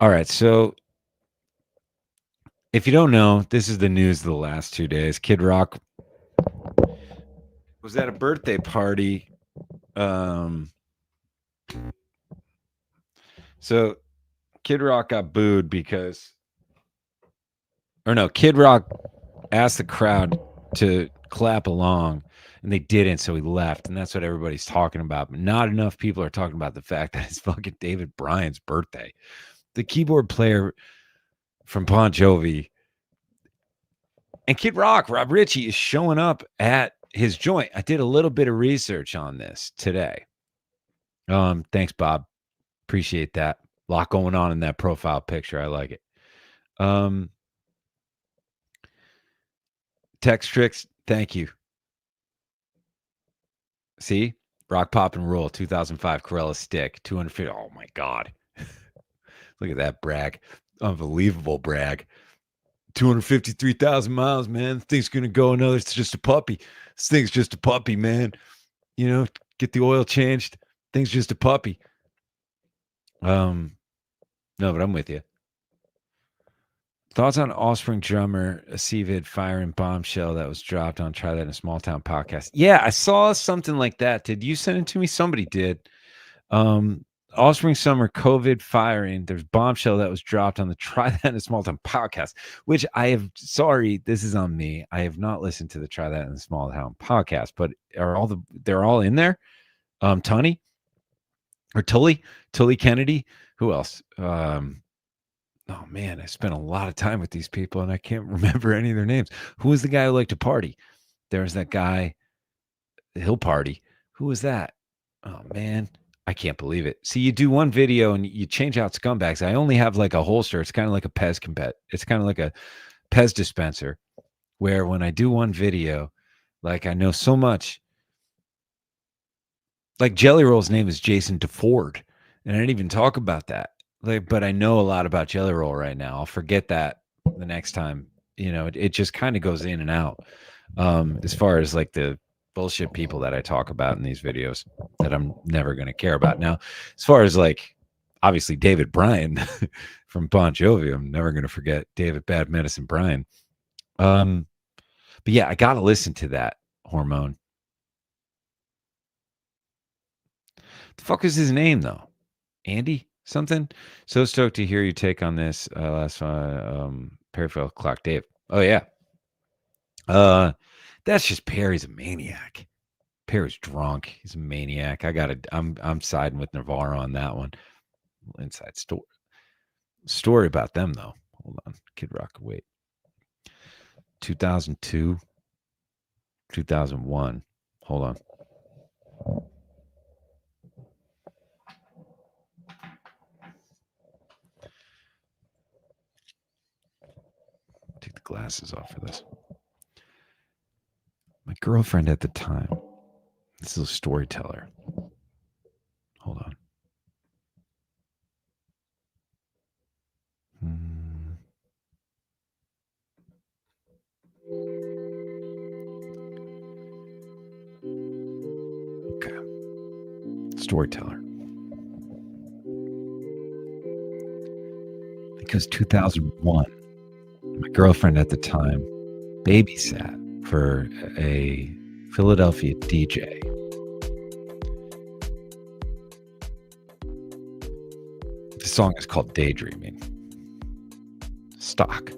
All right, so if you don't know, this is the news of the last 2 days. Kid Rock was at a birthday party. Um, so Kid Rock got booed because, or no, Kid Rock asked the crowd to clap along, and they didn't, so he left, and that's what everybody's talking about. But not enough people are talking about the fact that it's fucking David Bryan's birthday. The keyboard player from Bon Jovi and Kid Rock, Rob Ritchie, is showing up at his joint. I did a little bit of research on this today. Thanks, Bob. Appreciate that. A lot going on in that profile picture. I like it. Text tricks, thank you. See? Rock Pop and Roll, 2005 Corella Stick, 250. Oh my God. Look at that brag. Unbelievable brag. 253,000 miles, man. This thing's going to go another. It's just a puppy. This thing's just a puppy, man. You know, get the oil changed. Thing's just a puppy. No, but I'm with you. Thoughts on Offspring drummer Sevid firing bombshell that was dropped on Try That in a Small Town podcast? Yeah, I saw something like that. Did you send it to me? Somebody did. Offspring summer COVID firing. There's bombshell that was dropped on the Try That in a Small Town podcast, which I have. Sorry, this is on me. I have not listened to the Try That in a Small Town podcast, but they're all in there? Tony or Tully Kennedy. Who else? Oh man, I spent a lot of time with these people and I can't remember any of their names. Who was the guy who liked to party? There's that guy, he'll party. Who was that? Oh man, I can't believe it. See, you do one video and you change out scumbags. I only have like a holster. It's kind of like a Pez compet. It's kind of like a Pez dispenser where when I do one video, like I know so much. Like Jelly Roll's name is Jason DeFord, and I didn't even talk about that. Like, but I know a lot about Jelly Roll right now. I'll forget that the next time. You know, it just kind of goes in and out. As far as like the bullshit people that I talk about in these videos that I'm never going to care about. Now, as far as like obviously David Bryan from Bon Jovi, I'm never going to forget David Bad Medicine Bryan. But yeah, I got to listen to that Hormone. The fuck is his name though? Andy something? So stoked to hear your take on this. Last Perryville Clock Dave. Oh yeah. That's just Perry's a maniac. Perry's drunk. He's a maniac. I'm siding with Navarro on that one. Inside story about them though. Hold on. Kid Rock, wait. 2002, 2001. Hold on. Take the glasses off for this. My girlfriend at the time. This is a storyteller. Hold on. Okay. Storyteller. Because 2001, my girlfriend at the time babysat for a Philadelphia DJ. The song is called Daydreaming. Stock.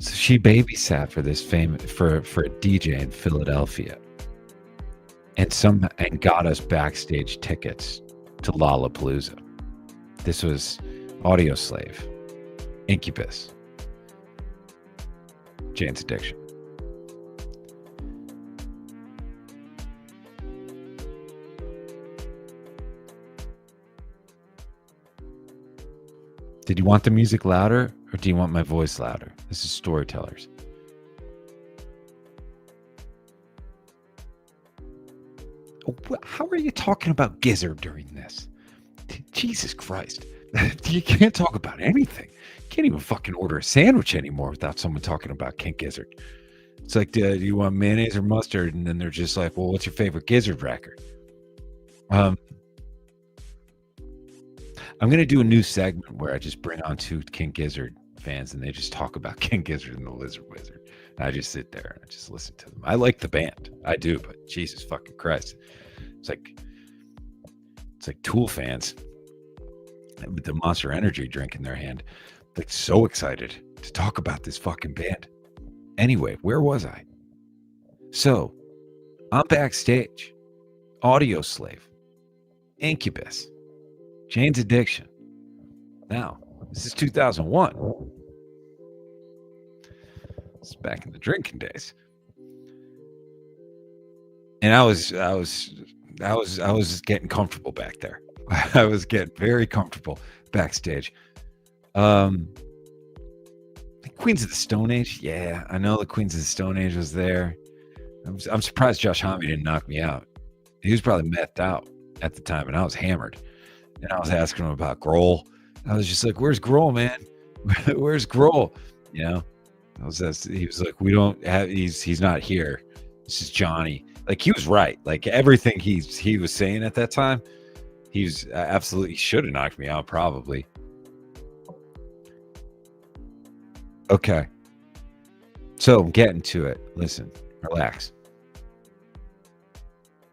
So she babysat for this for a DJ in Philadelphia. And got us backstage tickets to Lollapalooza. This was Audio Slave, Incubus, Jane's Addiction. Did you want the music louder or do you want my voice louder? This is Storytellers. How are you talking about Gizzard during this? Jesus Christ. You can't talk about anything. You can't even fucking order a sandwich anymore without someone talking about King Gizzard. It's like, do you want mayonnaise or mustard? And then they're just like, well, what's your favorite Gizzard record? I'm going to do a new segment where I just bring on 2 King Gizzard fans and they just talk about King Gizzard and the Lizard Wizard. And I just sit there and I just listen to them. I like the band. I do, but Jesus fucking Christ. It's like Tool fans with the Monster Energy drink in their hand. Like so excited to talk about this fucking band. Anyway, where was I? So, I'm backstage. Audio Slave. Incubus. Jane's Addiction. Now, this is 2001. It's back in the drinking days. And I was getting comfortable back there. I was getting very comfortable backstage. Queens of the Stone Age. Yeah, I know the Queens of the Stone Age was there. I'm surprised Josh Homme didn't knock me out. He was probably methed out at the time, and I was hammered. And I was asking him about Grohl. I was just like, "Where's Grohl, man? Where's Grohl?" You know, he was like, "We don't have. He's not here. This is Johnny." Like he was right. Like everything he was saying at that time, he was absolutely should have knocked me out probably. Okay. So I'm getting to it. Listen, relax.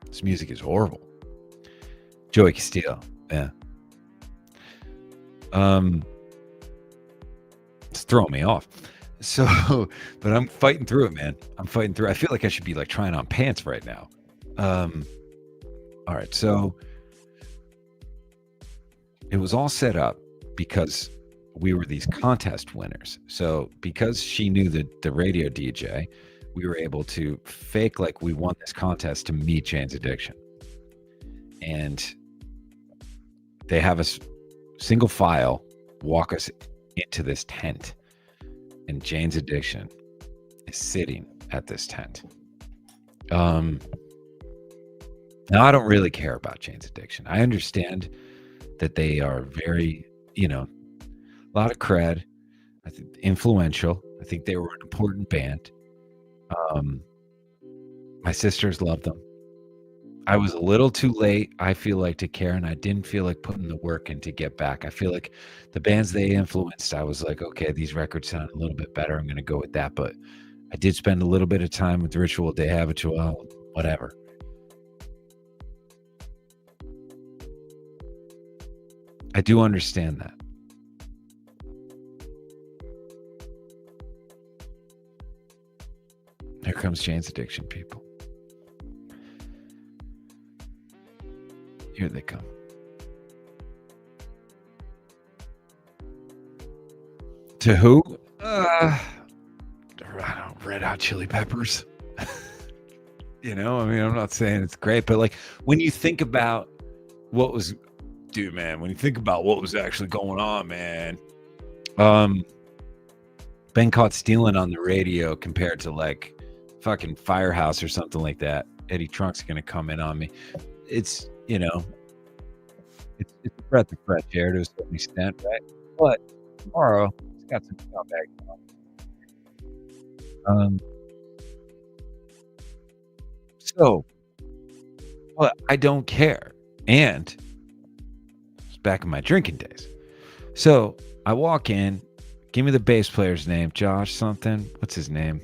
This music is horrible. Joey Castillo. Yeah. It's throwing me off. So, but I'm fighting through it, man. I'm fighting through. I feel like I should be like trying on pants right now. All right. So it was all set up because we were these contest winners. So because she knew the radio DJ, we were able to fake like we won this contest to meet Jane's Addiction. And they have us single file walk us into this tent. And Jane's Addiction is sitting at this tent. Now I don't really care about Jane's Addiction. I understand that they are very, a lot of cred. I think influential. I think they were an important band. My sisters loved them. I was a little too late, I feel like, to care, and I didn't feel like putting the work in to get back. I feel like the bands they influenced, I was like, okay, these records sound a little bit better. I'm going to go with that. But I did spend a little bit of time with Ritual de Habitual, whatever. I do understand that. Here comes Jane's Addiction, people. Here they come. To who? I don't Red Hot Chili Peppers. I'm not saying it's great, but like when you think about what was, when you think about what was actually going on, man, been caught stealing on the radio compared to like fucking Firehouse or something like that. Eddie Trunk's going to come in on me. It's, it's a breath of fresh air to a certain extent, right? But tomorrow, it's got some scumbag on. So, well, I don't care. And it's back in my drinking days. So I walk in, give me the bass player's name, Josh something. What's his name?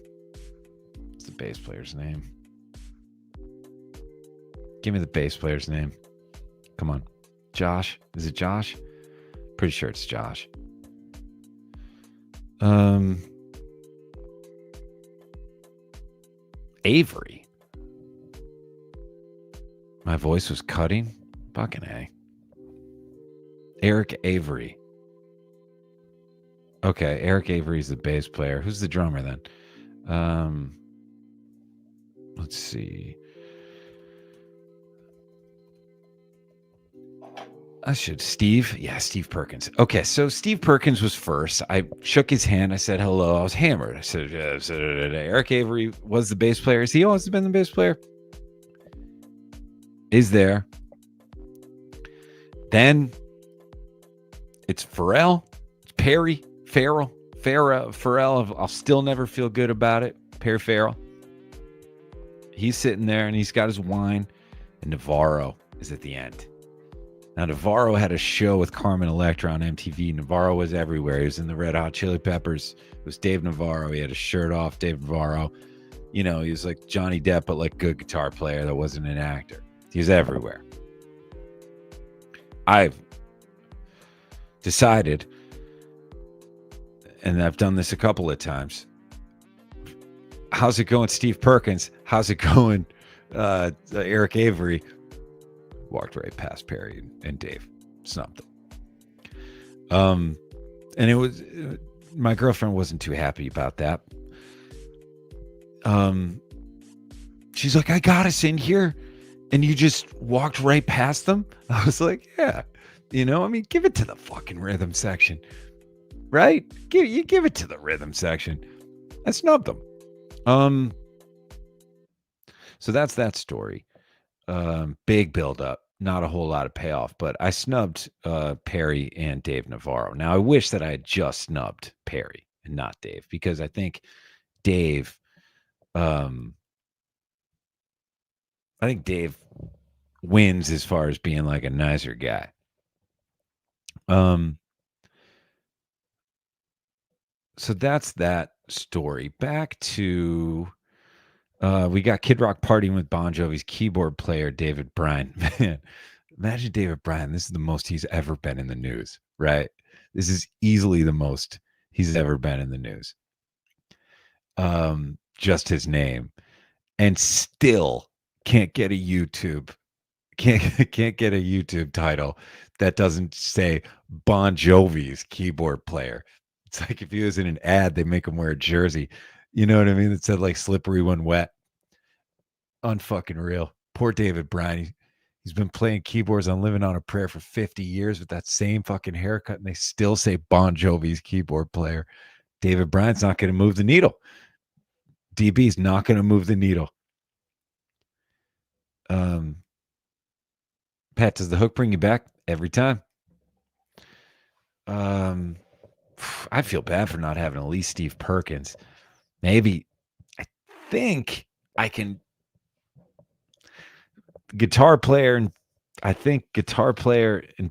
What's the bass player's name? Give me the bass player's name. Come on. Josh. Is it Josh? Pretty sure it's Josh. Avery. My voice was cutting. Fucking A. Eric Avery. Okay, Eric Avery's the bass player. Who's the drummer then? Let's see. Steve. Yeah, Steve Perkins. Okay, so Steve Perkins was first. I shook his hand. I said hello. I was hammered. I said, Eric Avery was the bass player. Has he always been the bass player? Is there. Then it's Pharrell. It's Perry. Farrell. I'll still never feel good about it. Perry Farrell. He's sitting there and he's got his wine, and Navarro is at the end. Now, Navarro had a show with Carmen Electra on MTV. Navarro was everywhere. He was in the Red Hot Chili Peppers. It was Dave Navarro. He had a shirt off, Dave Navarro. You know, he was like Johnny Depp, but like good guitar player that wasn't an actor. He was everywhere. I've decided, and I've done this a couple of times. How's it going, Steve Perkins? How's it going, Eric Avery? Walked right past Perry and Dave, snubbed them. And it was my girlfriend wasn't too happy about that. She's like, I got us in here, and you just walked right past them. I was like, yeah, you know, I mean, give it to the fucking rhythm section, right? Give it to the rhythm section. I snubbed them. So that's that story. Big build up, not a whole lot of payoff, but I snubbed Perry and Dave Navarro. Now I wish that I had just snubbed Perry and not Dave, because I think Dave wins as far as being like a nicer guy. So that's that story. Back to we got Kid Rock partying with Bon Jovi's keyboard player David Bryan. Man, imagine David Bryan. This is the most he's ever been in the news, right? This is easily the most he's ever been in the news. Just his name, and still can't get a YouTube title that doesn't say Bon Jovi's keyboard player. It's like if he was in an ad, they make him wear a jersey. You know what I mean? That said like slippery when wet. Unfucking real. Poor David Bryan. He's been playing keyboards on Living on a Prayer for 50 years with that same fucking haircut, and they still say Bon Jovi's keyboard player. David Bryan's not going to move the needle. DB's not going to move the needle. Pat, does the hook bring you back every time? I feel bad for not having at least Steve Perkins. Maybe I think I can guitar player and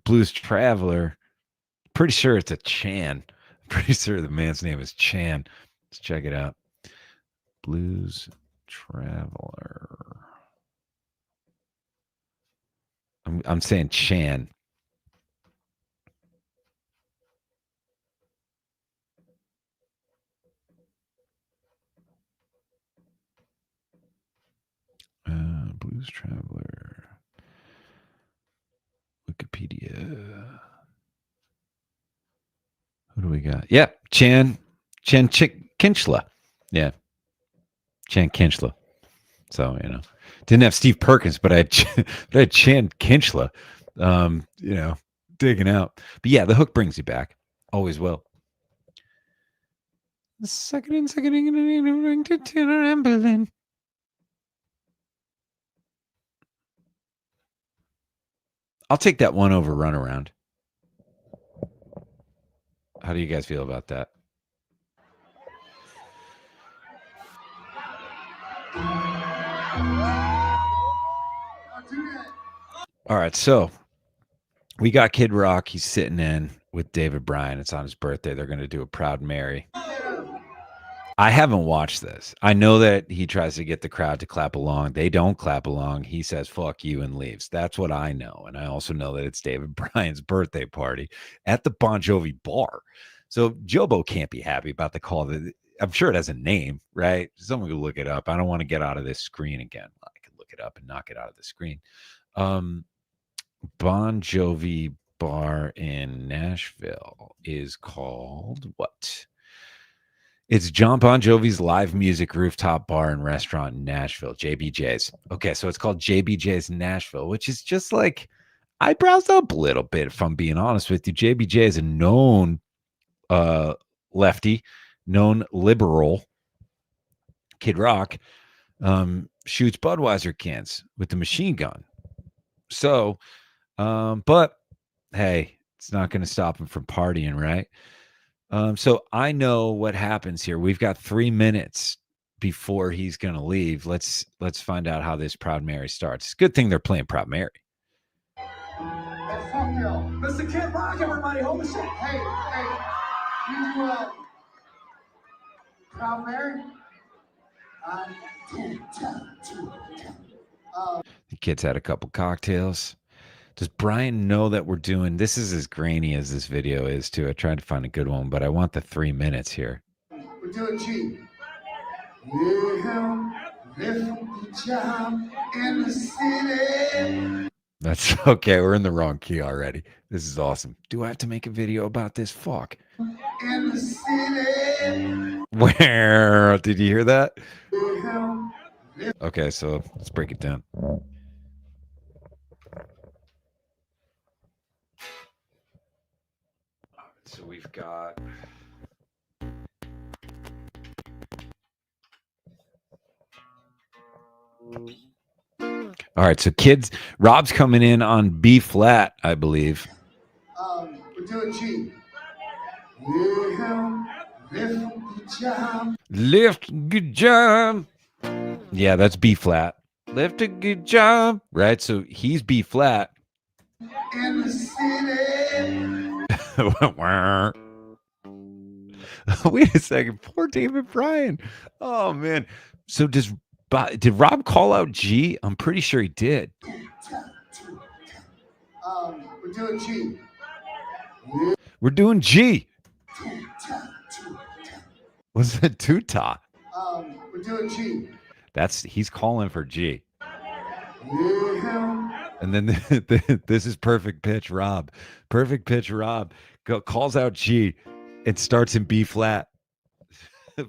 Blues Traveler. Pretty sure it's a Chan. Pretty sure the man's name is Chan. Let's check it out. Blues Traveler. I'm saying Chan. Blues Traveler. Wikipedia. Who do we got? Yeah, Chan Kinchla. Yeah, Chan Kinchla. So, you know, didn't have Steve Perkins, but I had Chan Kinchla, you know, digging out. But yeah, the hook brings you back. Always will. I'll take that one over Runaround. How do you guys feel about that? All right, so we got Kid Rock. He's sitting in with David Bryan. It's on his birthday. They're going to do a Proud Mary. I haven't watched this. I know that he tries to get the crowd to clap along. They don't clap along. He says, fuck you, and leaves. That's what I know. And I also know that it's David Bryan's birthday party at the Bon Jovi bar. So Jobo can't be happy about the call. I'm sure it has a name, right? Someone could look it up. I don't want to get out of this screen again. I can look it up and knock it out of the screen. Bon Jovi bar in Nashville is called what? It's John Bon Jovi's live music rooftop bar and restaurant in Nashville, JBJ's. Okay, so it's called JBJ's Nashville, which is just like, I browsed up a little bit, if I'm being honest with you. JBJ is a known lefty, known liberal. Kid Rock shoots Budweiser cans with the machine gun. So, but hey, it's not going to stop him from partying, right? So I know what happens here. We've got 3 minutes before he's gonna leave. Let's find out how this Proud Mary starts. It's a good thing they're playing Proud Mary. Oh, fuck yo. Mr. Kid Rock, everybody, hold the shit. Hey, you Proud Mary? The kids had a couple cocktails. Does Brian know that we're doing this? Is as grainy as this video is, too. I tried to find a good one, but I want the 3 minutes here. We're doing G. Yeah, lift job in the city. That's okay. We're in the wrong key already. This is awesome. Do I have to make a video about this? Fuck. In the city. Where? Did you hear that? Okay, so let's break it down. So we've got... All right, so kids, Rob's coming in on B flat, I believe. We're doing G. Yeah, lift good job. Yeah, that's B flat. Lift a good job. Right, so he's B flat. In the city. Wait a second. Poor David Bryan. Oh, man. So did Rob call out G? I'm pretty sure he did. We're doing G. We're doing G. Was that Tuta? We're doing G. He's calling for G. Yeah. And then this is perfect pitch Rob. Perfect pitch Rob calls out G and starts in B flat.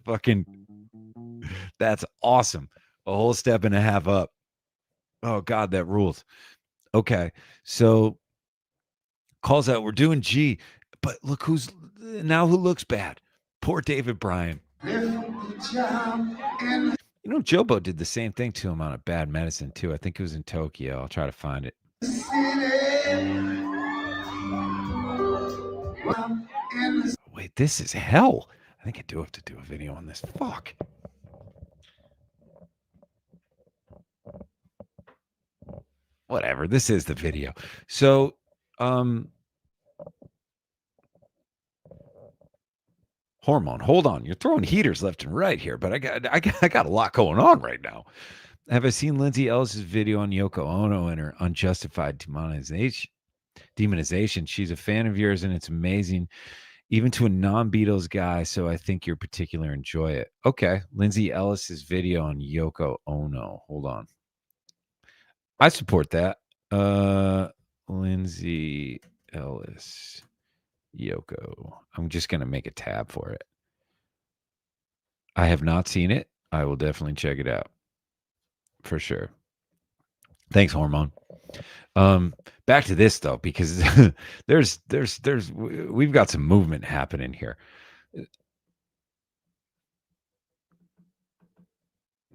Fucking, that's awesome. A whole step and a half up. Oh, God, that rules. Okay, so calls out, we're doing G, but look who looks bad. Poor David Bryan. You know, Jobo did the same thing to him on a Bad Medicine, too. I think it was in Tokyo. I'll try to find it. Wait, this is hell. I think I do have to do a video on this. Fuck. Whatever. This is the video. So, Hormone, hold on. You're throwing heaters left and right here, but I got a lot going on right now. Have I seen Lindsay Ellis's video on Yoko Ono and her unjustified demonization? She's a fan of yours, and it's amazing, even to a non-Beatles guy. So I think you'll particularly enjoy it. Okay, Lindsay Ellis's video on Yoko Ono. Hold on. I support that. Lindsay Ellis, Yoko. I'm just going to make a tab for it. I have not seen it. I will definitely check it out for sure. Thanks, Hormone. Back to this though, because we've got some movement happening here.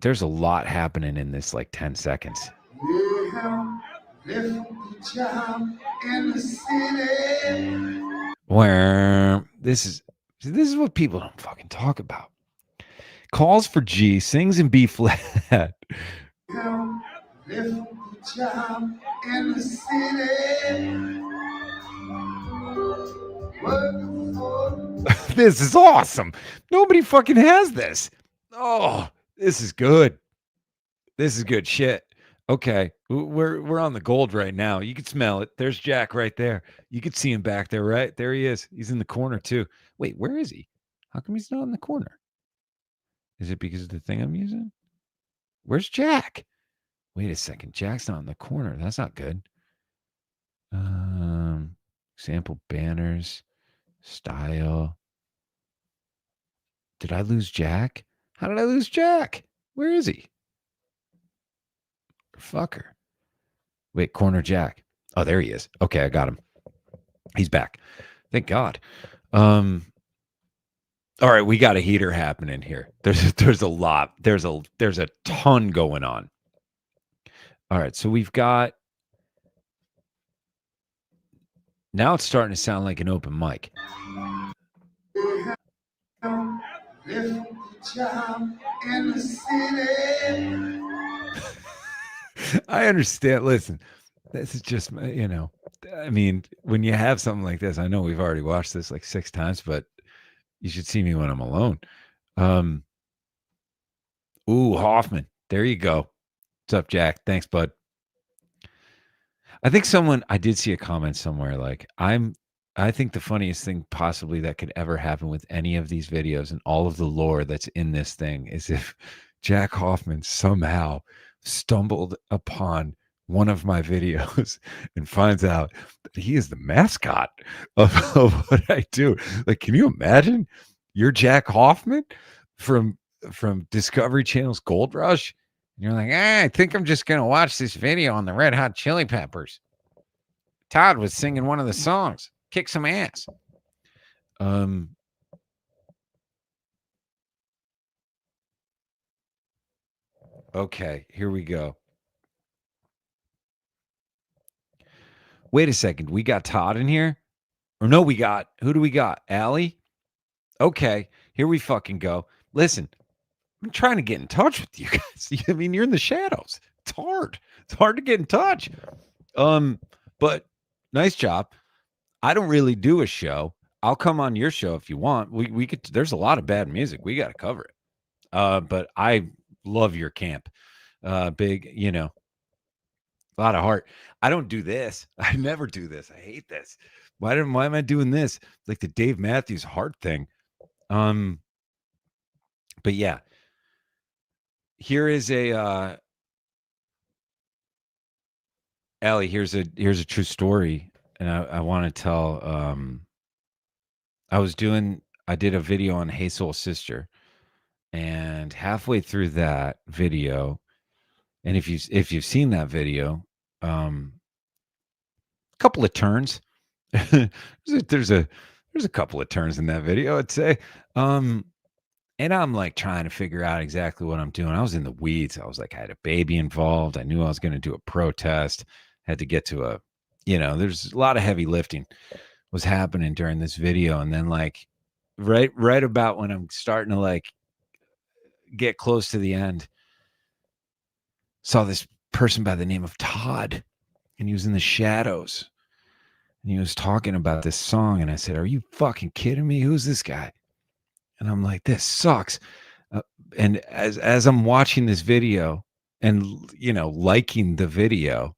There's a lot happening in this like 10 seconds. Where this is what people don't fucking talk about. Calls for G, sings in B flat. This is awesome. Nobody fucking has this. Oh, this is good. This is good shit. Okay, we're on the gold right now. You can smell it. There's Jack right there. You can see him back there, right? There he is. He's in the corner too. Wait, where is he? How come he's not in the corner? Is it because of the thing I'm using? Where's Jack? Wait a second. Jack's not in the corner. That's not good. Example banners, style. Did I lose Jack? How did I lose Jack? Where is he? Fucker. Wait, corner Jack. Oh, there he is. Okay, I got him. He's back. Thank God. All right, we got a heater happening here. There's a lot. There's a ton going on. All right, so we've got. Now it's starting to sound like an open mic. job in the city. I understand. Listen, this is just, I mean, when you have something like this, I know we've already watched this like 6 times, but you should see me when I'm alone. Ooh, Hoffman. There you go. What's up, Jack? Thanks, bud. I did see a comment somewhere like, I think the funniest thing possibly that could ever happen with any of these videos and all of the lore that's in this thing is if Jack Hoffman somehow stumbled upon one of my videos and finds out that he is the mascot of what I do. Like, can you imagine? You're Jack Hoffman from Discovery Channel's Gold Rush. And you're like, I think I'm just gonna watch this video on the Red Hot Chili Peppers. Todd was singing one of the songs. Kick some ass. Okay, here we go. Wait a second. We got Todd in here? Or no, who do we got? Allie? Okay, here we fucking go. Listen, I'm trying to get in touch with you guys. I mean, you're in the shadows. It's hard. It's hard to get in touch. But nice job. I don't really do a show. I'll come on your show if you want. We could. There's a lot of bad music. We got to cover it. But I love your camp. Big, a lot of heart. I don't do this. I never do this. I hate this. Why am I doing this? Like the Dave Matthews Heart thing. But yeah. Here is a Allie, here's a true story. And I want to tell I did a video on Hey Soul Sister, and halfway through that video, and if you've seen that video, a couple of turns. there's a couple of turns in that video, I'd say. And I'm like trying to figure out exactly what I'm doing. I was in the weeds. I was like, I had a baby involved. I knew I was going to do a protest. Had to get to there's a lot of heavy lifting was happening during this video. And then like right about when I'm starting to like get close to the end, saw this person by the name of Todd, and he was in the shadows, and he was talking about this song. And I said, are you fucking kidding me? Who's this guy? And I'm like, this sucks. And as I'm watching this video and, liking the video,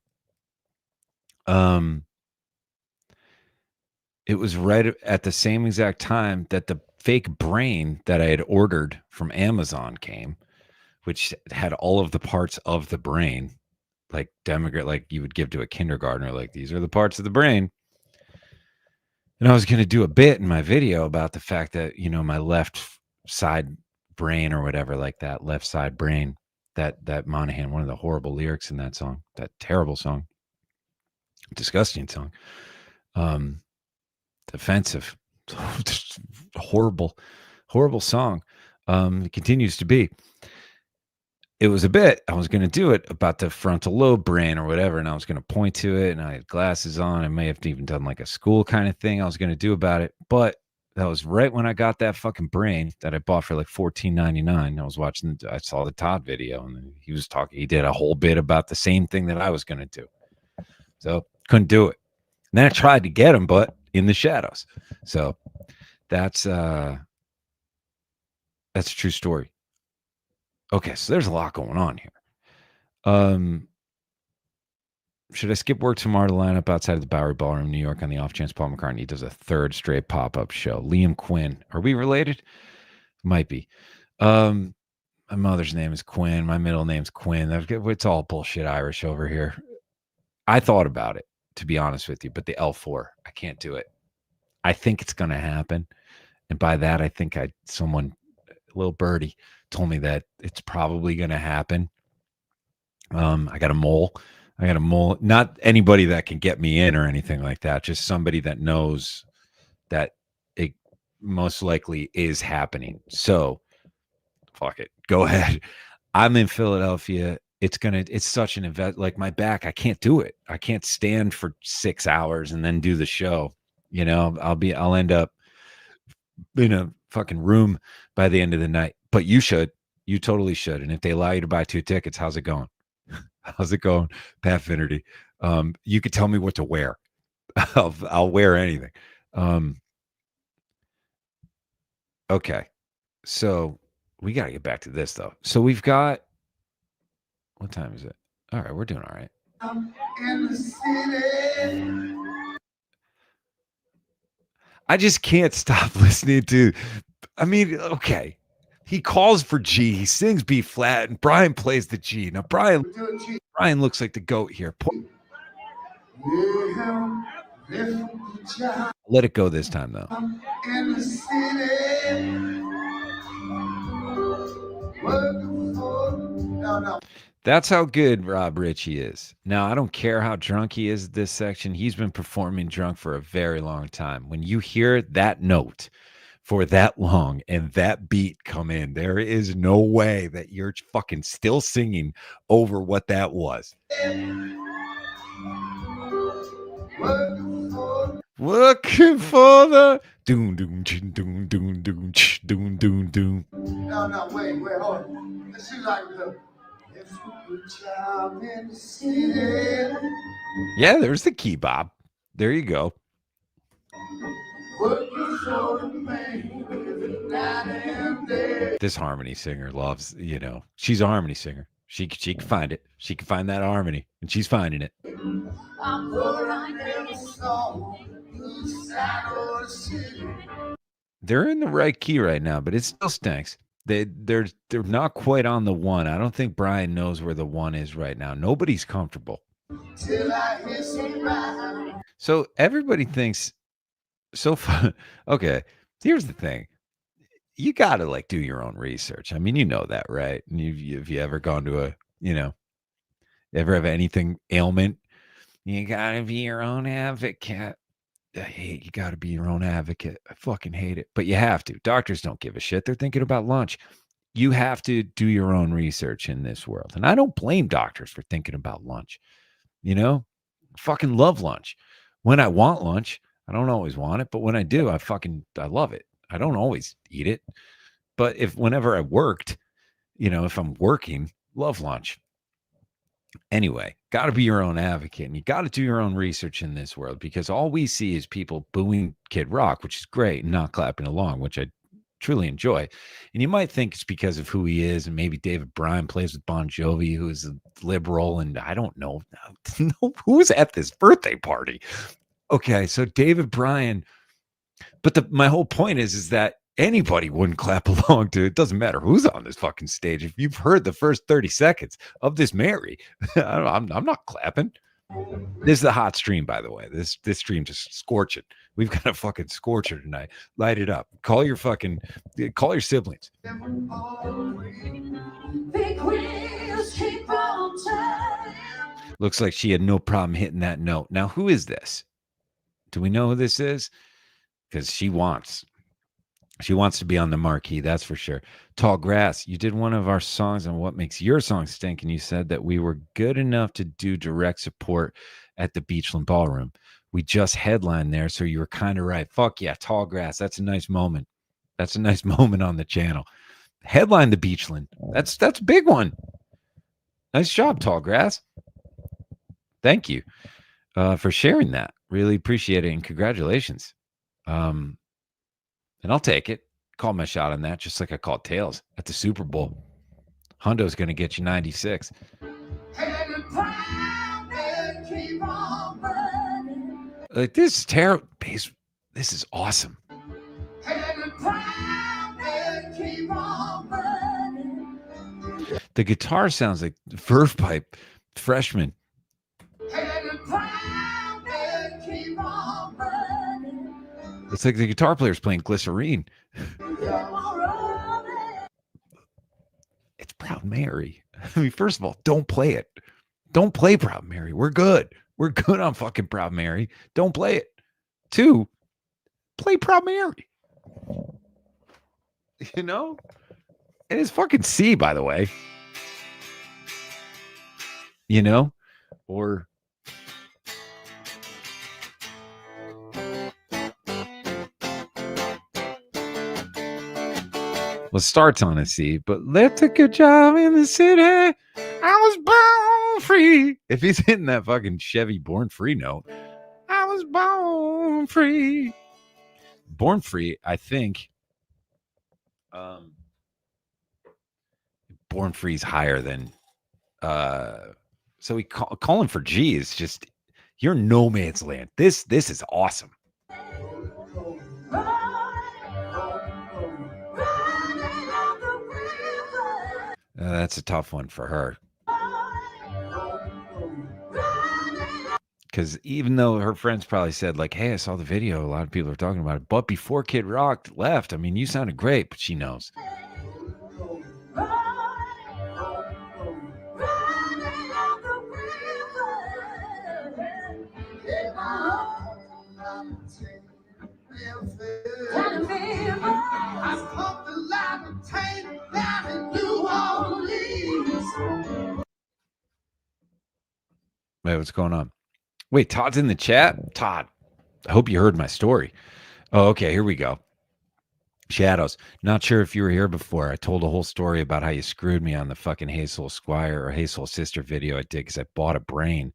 it was right at the same exact time that the fake brain that I had ordered from Amazon came, which had all of the parts of the brain, like like you would give to a kindergartner, like these are the parts of the brain. And I was going to do a bit in my video about the fact that, my left side brain or whatever, like that left side brain, that Monahan, one of the horrible lyrics in that song, that terrible song, disgusting song, offensive, horrible song. It continues to be. It was a bit, I was going to do it about the frontal lobe brain or whatever, and I was going to point to it, and I had glasses on. I may have even done like a school kind of thing I was going to do about it, but that was right when I got that fucking brain that I bought for like $14.99. I saw the Todd video, and he was talking, he did a whole bit about the same thing that I was going to do. So couldn't do it. And then I tried to get him, but in the shadows. So that's a true story. Okay, so there's a lot going on here. Should I skip work tomorrow to line up outside of the Bowery Ballroom, New York, on the off chance Paul McCartney does a third straight pop-up show? Liam Quinn. Are we related? Might be. My mother's name is Quinn. My middle name's Quinn. It's all bullshit Irish over here. I thought about it, to be honest with you, but the L4, I can't do it. I think it's going to happen. And by that, I think someone, little birdie, told me that it's probably going to happen. I got a mole. Not anybody that can get me in or anything like that. Just somebody that knows that it most likely is happening. So fuck it. Go ahead. I'm in Philadelphia. It's such an event. Like my back, I can't do it. I can't stand for 6 hours and then do the show. I'll end up in a fucking room by the end of the night. But you should. You totally should. And if they allow you to buy 2 tickets, how's it going? How's it going, Pat Finnerty? You could tell me what to wear. I'll wear anything. Okay. So we got to get back to this though. So we've got, what time is it? All right, we're doing all right. In the city. I just can't stop listening to, I mean, okay. He calls for G. He sings B flat, and Brian plays the G. Now Brian looks like the goat here. Let it go this time though. In the city. No. That's how good Rob Ritchie is. Now, I don't care how drunk he is this section. He's been performing drunk for a very long time. When you hear that note for that long and that beat come in, there is no way that you're fucking still singing over what that was. Looking for the doom doom doom doom doom doom doom doom doom. No, wait, hold on. This is like the yeah, there's the key, Bob. There you go. This harmony singer loves, she's a harmony singer. She can find it. She can find that harmony, and she's finding it. They're in the right key right now, but it still stinks. They're not quite on the 1. I don't think Brian knows where the 1 is right now. Nobody's comfortable. So everybody thinks so far. Okay, here's the thing. You got to do your own research. I mean, you know that, right? And have you ever gone to ever have anything ailment? You got to be your own advocate. I hate you got to be your own advocate. I fucking hate it. But you have to. Doctors don't give a shit. They're thinking about lunch. You have to do your own research in this world. And I don't blame doctors for thinking about lunch. Fucking love lunch. When I want lunch, I don't always want it, but when I do, I love it. I don't always eat it. But whenever I worked, if I'm working, love lunch. Anyway, got to be your own advocate, and you got to do your own research in this world, because all we see is people booing Kid Rock, which is great, and not clapping along, which I truly enjoy. And you might think it's because of who he is, and maybe David Bryan plays with Bon Jovi, who is a liberal, and I don't know who's at this birthday party. Okay, so David Bryan, but my whole point is that anybody wouldn't clap along to it. Doesn't matter who's on this fucking stage. If you've heard the first 30 seconds of this Mary, I'm not clapping. This is the hot stream, by the way. This stream just scorching. We've got a fucking scorcher tonight. Light it up. Call your siblings. Looks like she had no problem hitting that note. Now, who is this? Do we know who this is? Because she wants to be on the marquee, that's for sure. Tall Grass, you did one of our songs on What Makes Your Song Stink, and you said that we were good enough to do direct support at the Beachland Ballroom. We just headlined there, so you were kind of right. Fuck yeah, Tall Grass. That's a nice moment. That's a nice moment on the channel. Headline the Beachland. That's a big one. Nice job, Tall Grass. Thank you for sharing that. Really appreciate it, and congratulations. And I'll take it. Call my shot on that, just like I called Tails at the Super Bowl. Hondo's going to get you 96. This is terrible. This is awesome. The guitar sounds like Verve Pipe freshman. It's like the guitar player's playing Glycerine. It's Proud Mary. I mean, first of all, don't play it. Don't play Proud Mary. We're good. We're good on fucking Proud Mary. Don't play it. 2, play Proud Mary. And it's fucking C, by the way. Or Well, it starts on a C, but left a good job in the city. I was born free. If he's hitting that fucking Chevy Born Free note, I was born free. Born Free, I think. Born Free's higher than. So calling for G is just you're no man's land. This is awesome. That's a tough one for her. Because even though her friends probably said, like, hey, I saw the video, a lot of people are talking about it. But before Kid Rock left, I mean, you sounded great, but she knows. Wait, what's going on? Wait, Todd's in the chat? Todd, I hope you heard my story. Oh, okay, here we go. Shadows. Not sure if you were here before. I told a whole story about how you screwed me on the fucking Hazel Squire or Hazel Sister video I did because I bought a brain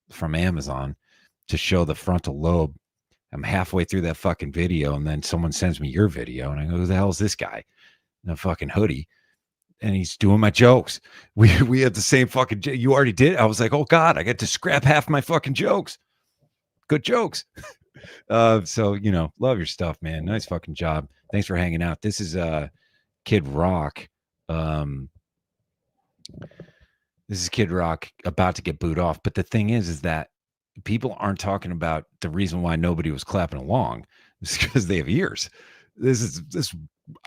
from Amazon to show the frontal lobe. I'm halfway through that fucking video, and then someone sends me your video, and I go, who the hell is this guy in a fucking hoodie? And he's doing my jokes. We had the same fucking. You already did. I was like, oh God, I got to scrap half my fucking jokes. Good jokes. So you know, love your stuff, man. Nice fucking job. Thanks for hanging out. This is Kid Rock. This is Kid Rock about to get booed off. But the thing is that people aren't talking about the reason why nobody was clapping along. It's because they have ears. This.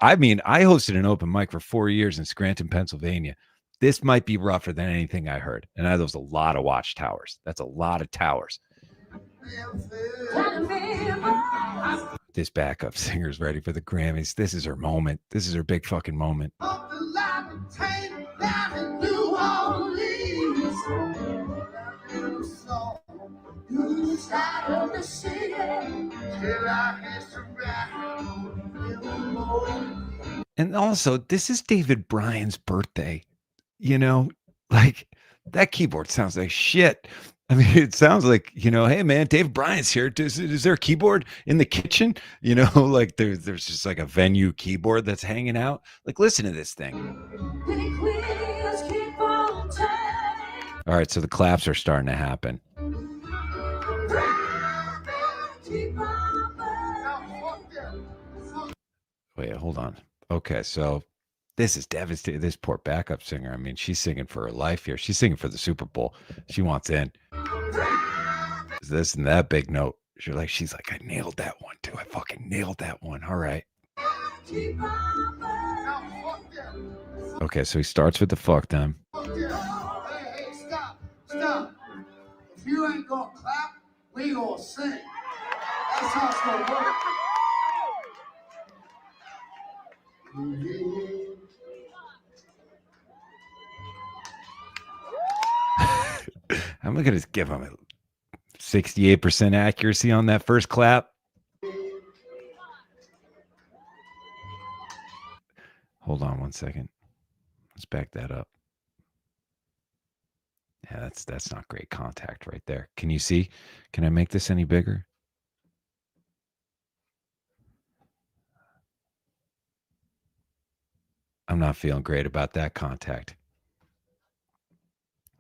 I mean, I hosted an open mic for 4 years in Scranton, Pennsylvania. This might be rougher than anything I heard. And there was a lot of watchtowers. That's a lot of towers. This backup singer's ready for the Grammys. This is her moment. This is her big fucking moment. And also, this is David Bryan's birthday. You know, like that keyboard sounds like shit. I mean, it sounds like, you know, hey man, Dave Bryan's here. Is there a keyboard in the kitchen? You know, like there's just like a venue keyboard that's hanging out. Like, listen to this thing. All right, so the claps are starting to happen. Wait, hold on. Okay, so this is devastating. This poor backup singer. I mean, she's singing for her life here. She's singing for the Super Bowl. She wants in. This and that big note. She's like, I nailed that one too. I fucking nailed that one. All right. Okay, so he starts with the fuck them. Hey, stop. If you ain't gonna clap, we gonna sing. That's how it's gonna work. I'm going to give him a 68% accuracy on that first clap. Hold on 1 second. Let's back that up. Yeah, that's not great contact right there. Can you see? Can I make this any bigger? I'm not feeling great about that contact.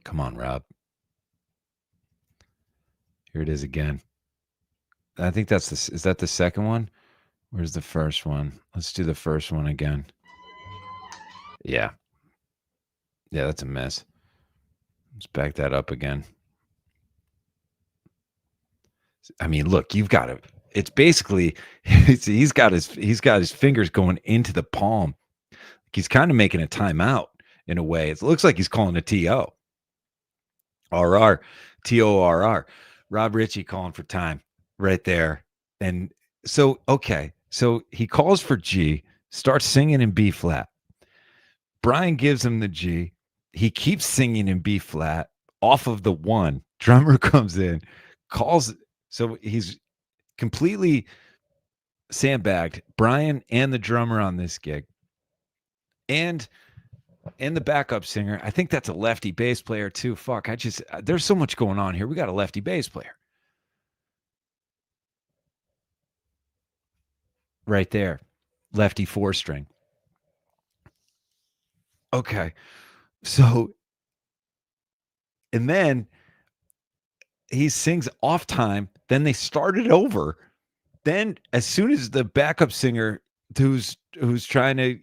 Come on, Rob. Here it is again. I think is that the second one? Where's the first one? Let's do the first one again. Yeah. Yeah, that's a mess. Let's back that up again. I mean, look, you've got to. It's basically he's got his fingers going into the palm. He's kind of making a timeout in a way. It looks like he's calling a TO. RR, TORR. Rob Ritchie calling for time right there. And so, okay. So he calls for G, starts singing in B flat. Brian gives him the G. He keeps singing in B flat off of the one. Drummer comes in, calls. So he's completely sandbagged Brian and the drummer on this gig. and the backup singer. I think that's a lefty bass player too. Fuck, there's so much going on here. We got a lefty bass player right there, lefty 4-string. Okay, so and then he sings off time. Then they start it over. Then as soon as the backup singer who's trying to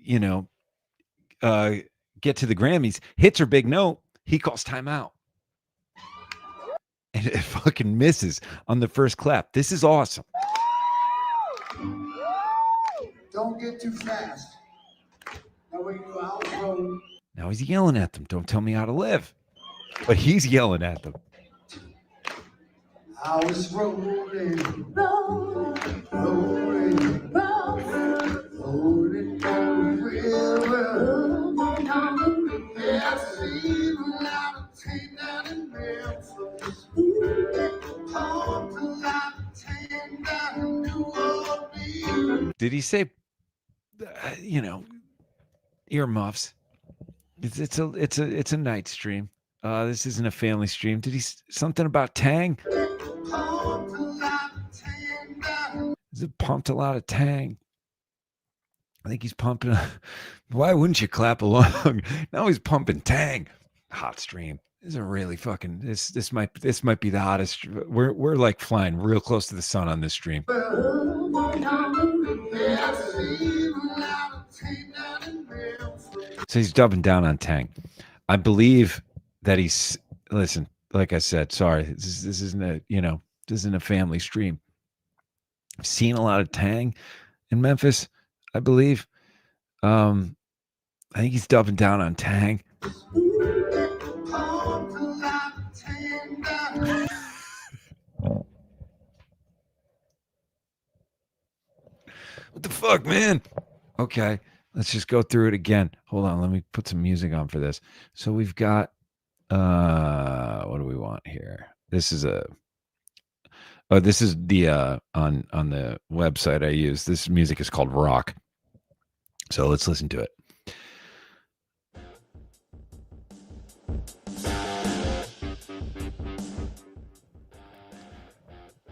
get to the Grammys hits her big note, he calls timeout. And it fucking misses on the first clap. This is awesome. Don't get too fast. Now when you go out the road. Now he's yelling at them. Don't tell me how to live. But he's yelling at them. I was rolling, rolling, rolling, rolling down the river. Yeah, I see a lot of tan down in Memphis. Pumped a lot of tan down in New Orleans. Did he say, earmuffs? It's a night stream. This isn't a family stream. Did he something about Tang? Is it pumped a lot of Tang? I think he's pumping. Why wouldn't you clap along? Now he's pumping Tang. Hot stream. This is a really fucking. This might be the hottest. We're like flying real close to the sun on this stream. So he's dubbing down on Tang. I believe that he's listen. Like I said, sorry. This isn't a family stream. I've seen a lot of Tang in Memphis, I believe. I think he's dubbing down on Tang. What the fuck, man? Okay, let's just go through it again. Hold on, let me put some music on for this. So we've got what do we want here? This is the on the website I use. This music is called Rock. So let's listen to it.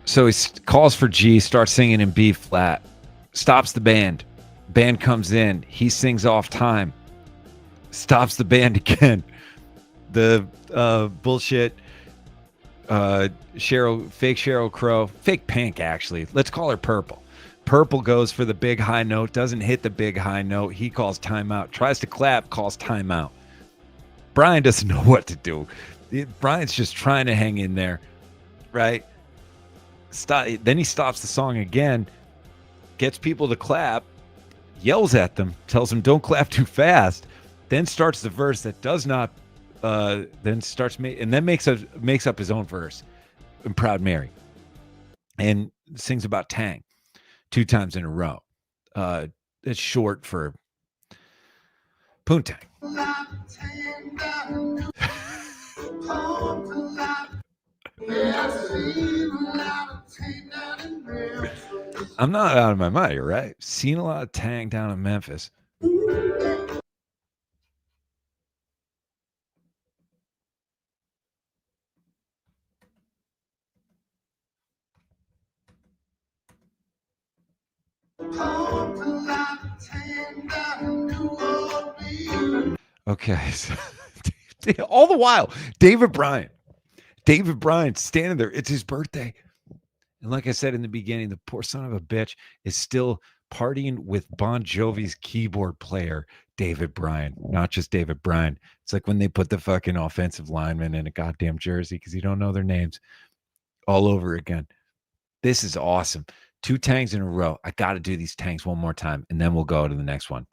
So he calls for G, starts singing in B flat, stops the band. Band comes in. He sings off time, stops the band again. The bullshit fake Sheryl Crow, fake Pink, actually. Let's call her Purple. Purple goes for the big high note, doesn't hit the big high note. He calls timeout, tries to clap, calls timeout. Brian doesn't know what to do. Brian's just trying to hang in there, right? Then he stops the song again, gets people to clap, yells at them, tells them don't clap too fast, then starts the verse that does not, makes up his own verse in Proud Mary, and sings about Tang 2 times in a row. It's short for Poontang. I'm not out of my mind, you're right. Seen a lot of Tang down in Memphis. Okay, so all the while, David Bryant standing there. It's his birthday. And like I said in the beginning, the poor son of a bitch is still partying with Bon Jovi's keyboard player, David Bryan, not just David Bryan. It's like when they put the fucking offensive lineman in a goddamn jersey because you don't know their names all over again. This is awesome. 2 Tangs in a row. I got to do these Tangs one more time, and then we'll go to the next one.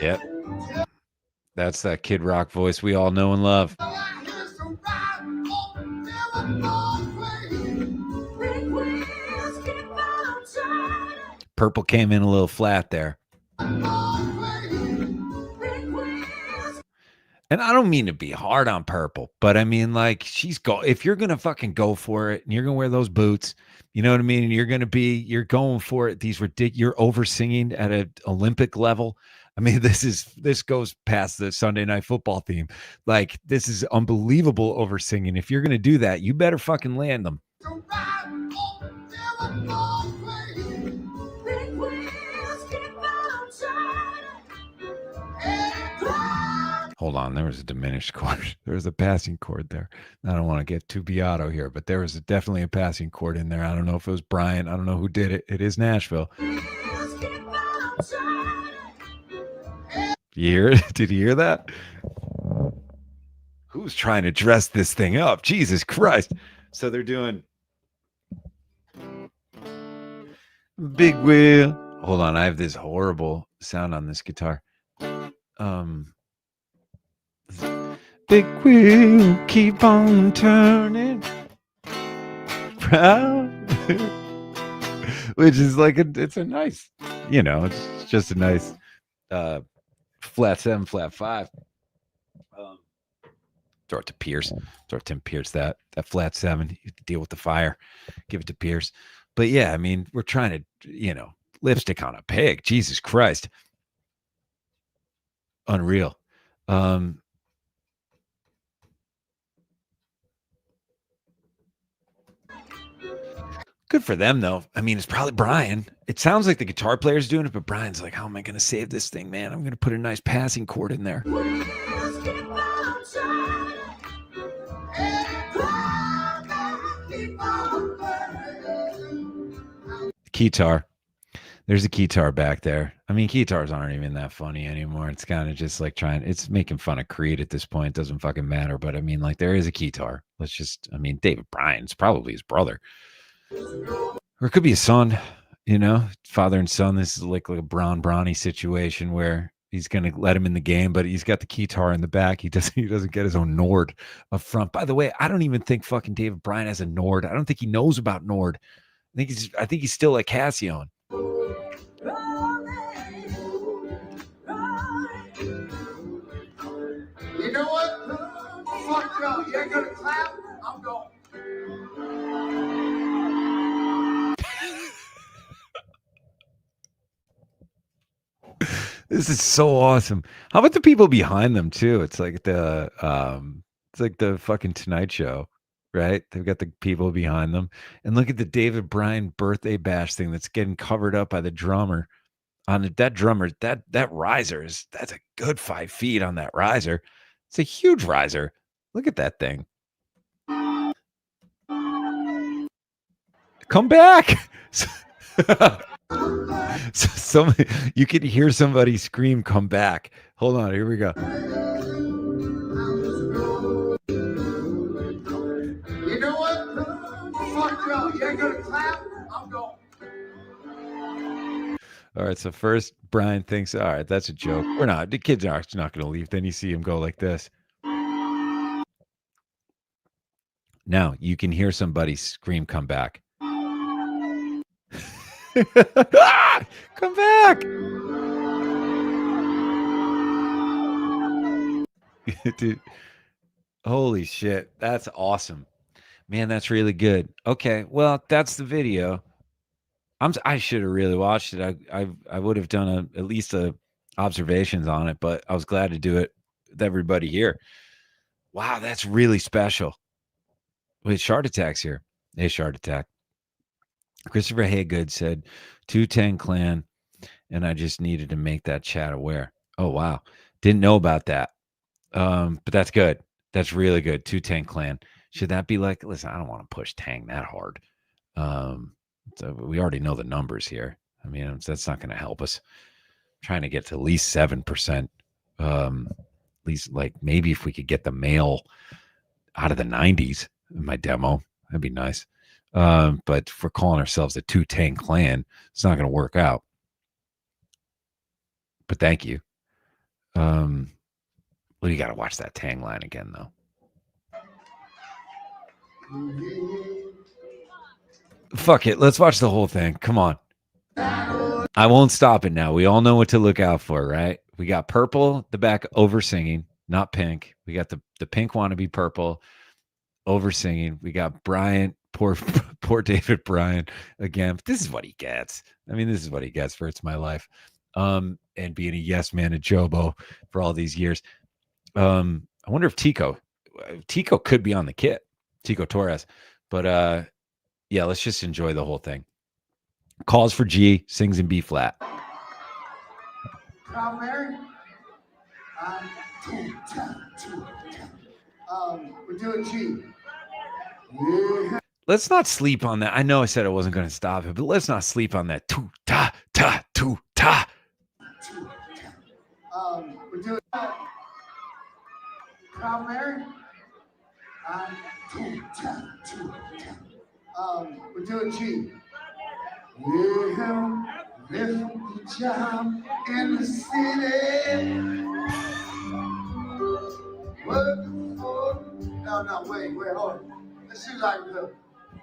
Yep. That's that Kid Rock voice we all know and love. Purple came in a little flat there. And I don't mean to be hard on Purple, but I mean, like, if you're gonna fucking go for it and you're gonna wear those boots, you know what I mean? And you're going for it. You're over singing at an Olympic level. I mean, this goes past the Sunday Night Football theme. Like, this is unbelievable over singing. If you're gonna do that, you better fucking land them. Hold on, there was a diminished chord. There was a passing chord there. I don't want to get too Beato here, but there was definitely a passing chord in there. I don't know if it was Brian. I don't know who did it. It is Nashville. You hear it? Did you hear that? Who's trying to dress this thing up? Jesus Christ. So they're doing Big Wheel. Hold on, I have this horrible sound on this guitar. Big wheel, keep on turning. Proud. Which is like it's a nice, it's just a nice flat 7, flat 5. Throw it to Pierce. Throw Tim Pierce that flat 7. You deal with the fire. Give it to Pierce. But yeah, I mean, we're trying to, lipstick on a pig. Jesus Christ. Unreal. Good for them, though. I mean, it's probably Brian. It sounds like the guitar player's doing it, but Brian's like, how am I going to save this thing, man? I'm going to put a nice passing chord in there. Keytar. There's a keytar back there. I mean, keytars aren't even that funny anymore. It's kind of just like it's making fun of Creed at this point. It doesn't fucking matter. But I mean, like, there is a keytar. David Bryan's probably his brother. Or it could be a son, father and son. This is like a Bronny situation where he's going to let him in the game, but he's got the keytar in the back. He doesn't get his own Nord up front. By the way, I don't even think fucking David Bryan has a Nord. I don't think he knows about Nord. I think he's still like Cassion. You know what? Fuck y'all. You ain't gonna clap? I'm going. This is so awesome. How about the people behind them too? It's like the fucking Tonight Show, right? They've got the people behind them. And look at the David Bryan birthday bash thing that's getting covered up by the drummer. That drummer, that riser that's a good 5 feet on that riser. It's a huge riser. Look at that thing. Come back. So you could hear somebody scream, come back. Hold on, here we go. You know what? Fuck y'all. You ain't gonna clap? I'm going. All right, so first Brian thinks, all right, that's a joke. We're not. The kids are not going to leave. Then you see him go like this. Now you can hear somebody scream, come back. Come back. Dude, holy shit. That's awesome. Man, that's really good. Okay, well, that's the video. I should have really watched it. I would have done at least observations on it, but I was glad to do it with everybody here. Wow, that's really special. Wait, Shard Attack's here. Hey, Shard Attack. Christopher Haygood said, 210 Clan, and I just needed to make that chat aware. Oh, wow. Didn't know about that. But that's good. That's really good. 210 Clan. Should that be like, listen, I don't want to push Tang that hard. So we already know the numbers here. I mean, that's not going to help us. I'm trying to get to at least 7%. At least, like, maybe if we could get the male out of the 90s in my demo, that'd be nice. But if we're calling ourselves the 210 Clan, it's not going to work out. But thank you. Well, you got to watch that Tang line again, though. Fuck it. Let's watch the whole thing. Come on. I won't stop it now. We all know what to look out for, right? We got Purple, the back over singing. not pink. We got the pink wannabe purple over singing. We got Bryant, poor David Bryant again. But this is what he gets. I mean, this is what he gets for It's My Life. And being a yes man at Jobo for all these years. I wonder if Tico could be on the kit, Tico Torres. But yeah, let's just enjoy the whole thing. Calls for G, sings in B flat. Proud Mary. We're doing G. Yeah. Let's not sleep on that. I know I said I wasn't going to stop it, but let's not sleep on that. Tu ta ta tu ta. We're doing Proud Mary. We're doing G. Yeah, living the job in the city. Working for no, wait, hold on. Let's do like the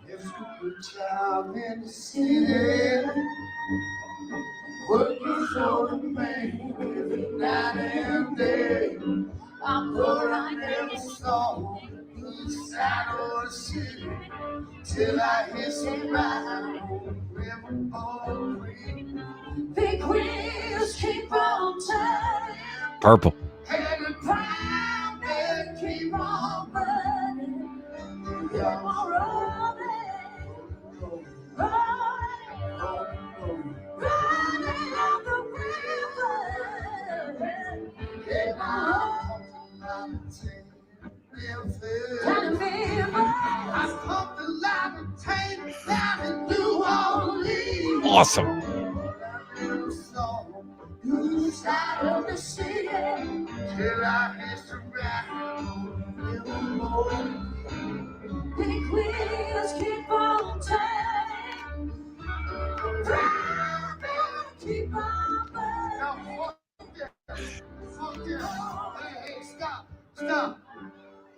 living the job in the city. Working for the man every night and day. I'm poor, I never saw the side of the city till I hit some ride on the big wheels keep on turning. Purple. And the proud men keep on burning. Come on, rolling, running on the river. Yeah, I pumped the line of tank down in New Orleans. Awesome. You side of the city till I hit the ground. Big wheels keep on turning. Keep on burning. Fuck yeah. Hey, stop.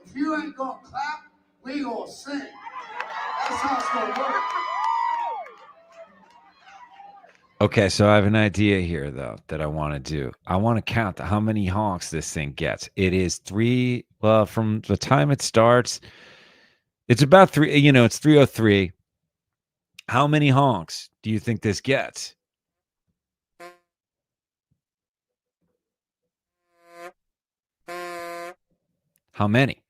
If you ain't gonna clap, we gonna sing. That's how it's gonna work. Okay, so I have an idea here, though, that I want to do. I want to count how many honks this thing gets. It is 3. Well, from the time it starts, it's about 3. It's 3:03. How many honks do you think this gets? How many?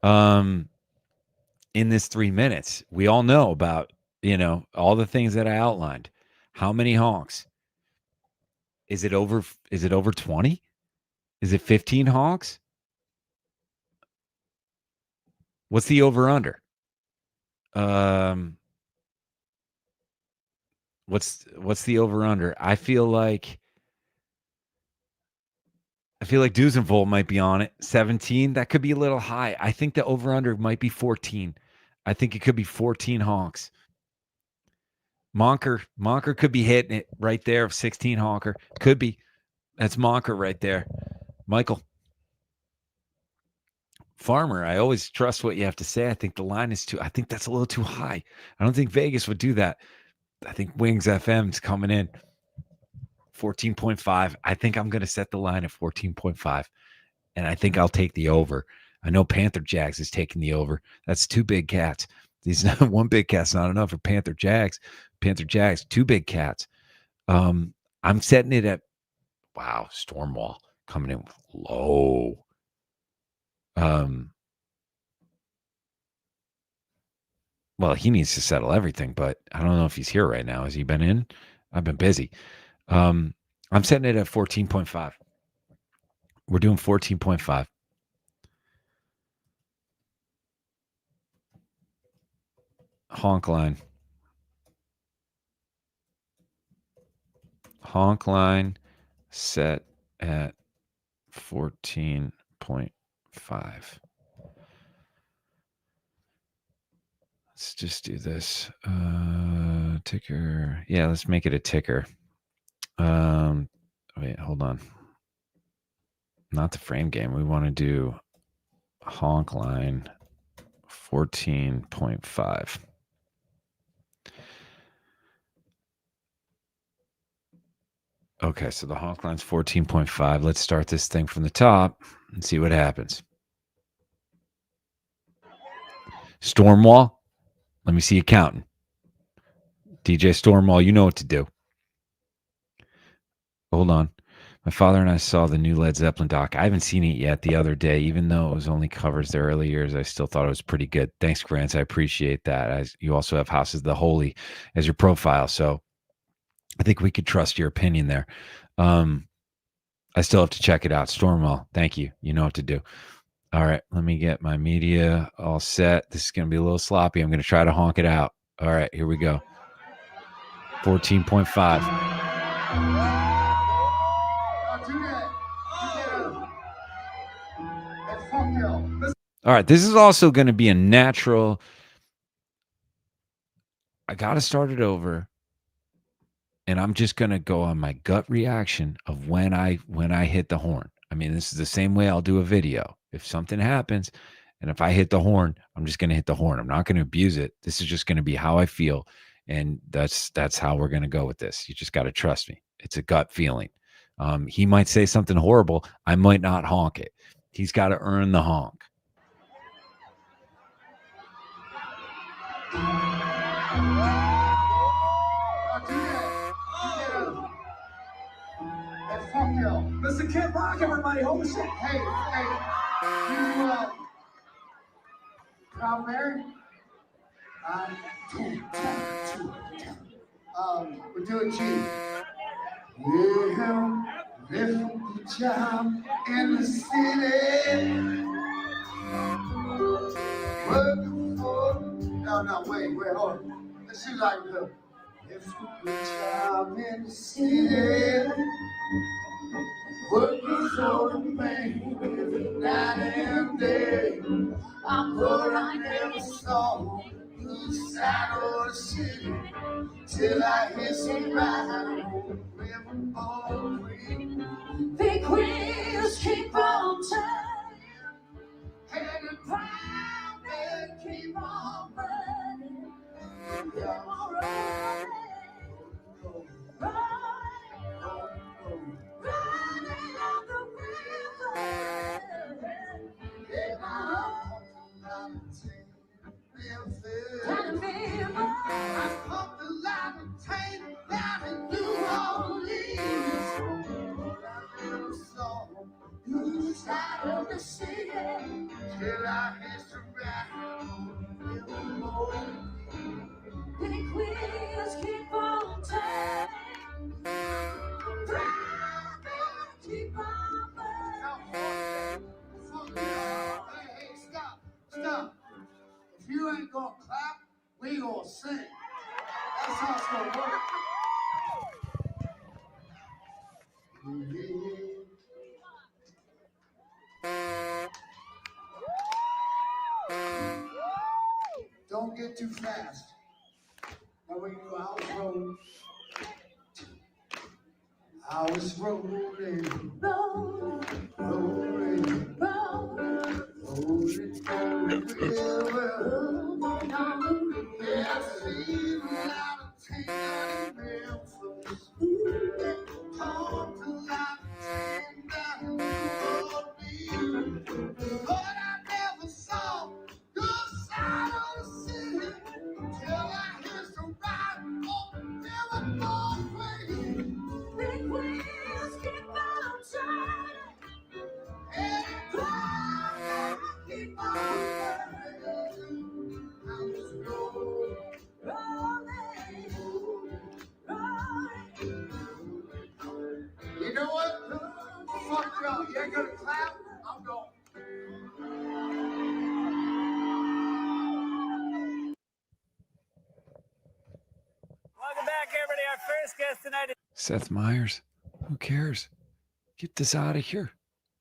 In this 3 minutes, we all know about, all the things that I outlined. How many honks? Is it over 20? Is it 15 honks? What's the over under? What's the over under? I feel like Dusenvold might be on it. 17. That could be a little high. I think the over under might be 14. I think it could be 14 honks. Monker could be hitting it right there of 16 honker. Could be. That's Monker right there. Michael. Farmer, I always trust what you have to say. I think the line is I think that's a little too high. I don't think Vegas would do that. I think Wings FM's coming in 14.5. I think I'm going to set the line at 14.5, and I think I'll take the over. I know Panther Jags is taking the over. That's 2 big cats. These 1 big cat's not enough for Panther Jags. Panther Jags, 2 big cats. I'm setting it at Stormwall coming in low. Well, he needs to settle everything, but I don't know if he's here right now. Has he been in? I've been busy. I'm setting it at 14.5. We're doing 14.5. Honk line. Honk line set at 14.5. Let's just do this. Ticker. Yeah, let's make it a ticker. Wait, hold on. Not the frame game. We want to do honk line 14.5. Okay, so the honk line's 14.5. Let's start this thing from the top. and see what happens. Stormwall, let me see you counting. DJ Stormwall, you know what to do. Hold on. My father and I saw the new Led Zeppelin doc. I haven't seen it yet the other day. Even though it was only covers the early years, I still thought it was pretty good. Thanks, Grants. I appreciate that. As you also have Houses of the Holy as your profile. So I think we could trust your opinion there. I still have to check it out. Stormwall, thank you. You know what to do. All right, let me get my media all set. This is going to be a little sloppy. I'm going to try to honk it out. All right, here we go. 14.5. All right, this is also going to be a natural. I got to start it over. And I'm just going to go on my gut reaction of when I hit the horn. I mean, this is the same way I'll do a video. If something happens and if I hit the horn, I'm just going to hit the horn. I'm not going to abuse it. This is just going to be how I feel. And that's how we're going to go with this. You just got to trust me. It's a gut feeling. He might say something horrible. I might not honk it. He's got to earn the honk. Mr. Kid Rock, everybody, hold shit. Hey, you, proud Mary? We're doing G. Yeah, lift the job in the city. Working for, no, wait, hold on. Let's do like the lift the job in the city. Working for the bank, night and day. I'm poor, I never saw the side of the city till I hit some ride on River Queen. Big wheels keep on turning, and the crowd they keep on running. Come on, running, running on the river. Yeah, I pumped a lot of tank down in New Orleans. I never saw the side of the city till I hit the ride. Big wheels keep on turning, keep on burning. Hey, stop. If you ain't gonna clap, we gonna sing. That's how it's gonna work. Don't get too fast. Now when you I was rolling down the river. Yeah, I seen a lot of tan Memphis. Talked a lot of tan down New Orleans. But I never saw the side of the city till I hit the ride on the River Queen. Big wheels keep on turning, and clouds keep on burning. I was rolling. You know what? Fuck y'all. You ain't gonna clap? I'm going. Welcome back, everybody. Our first guest tonight is Seth Meyers. Who cares? Get this out of here.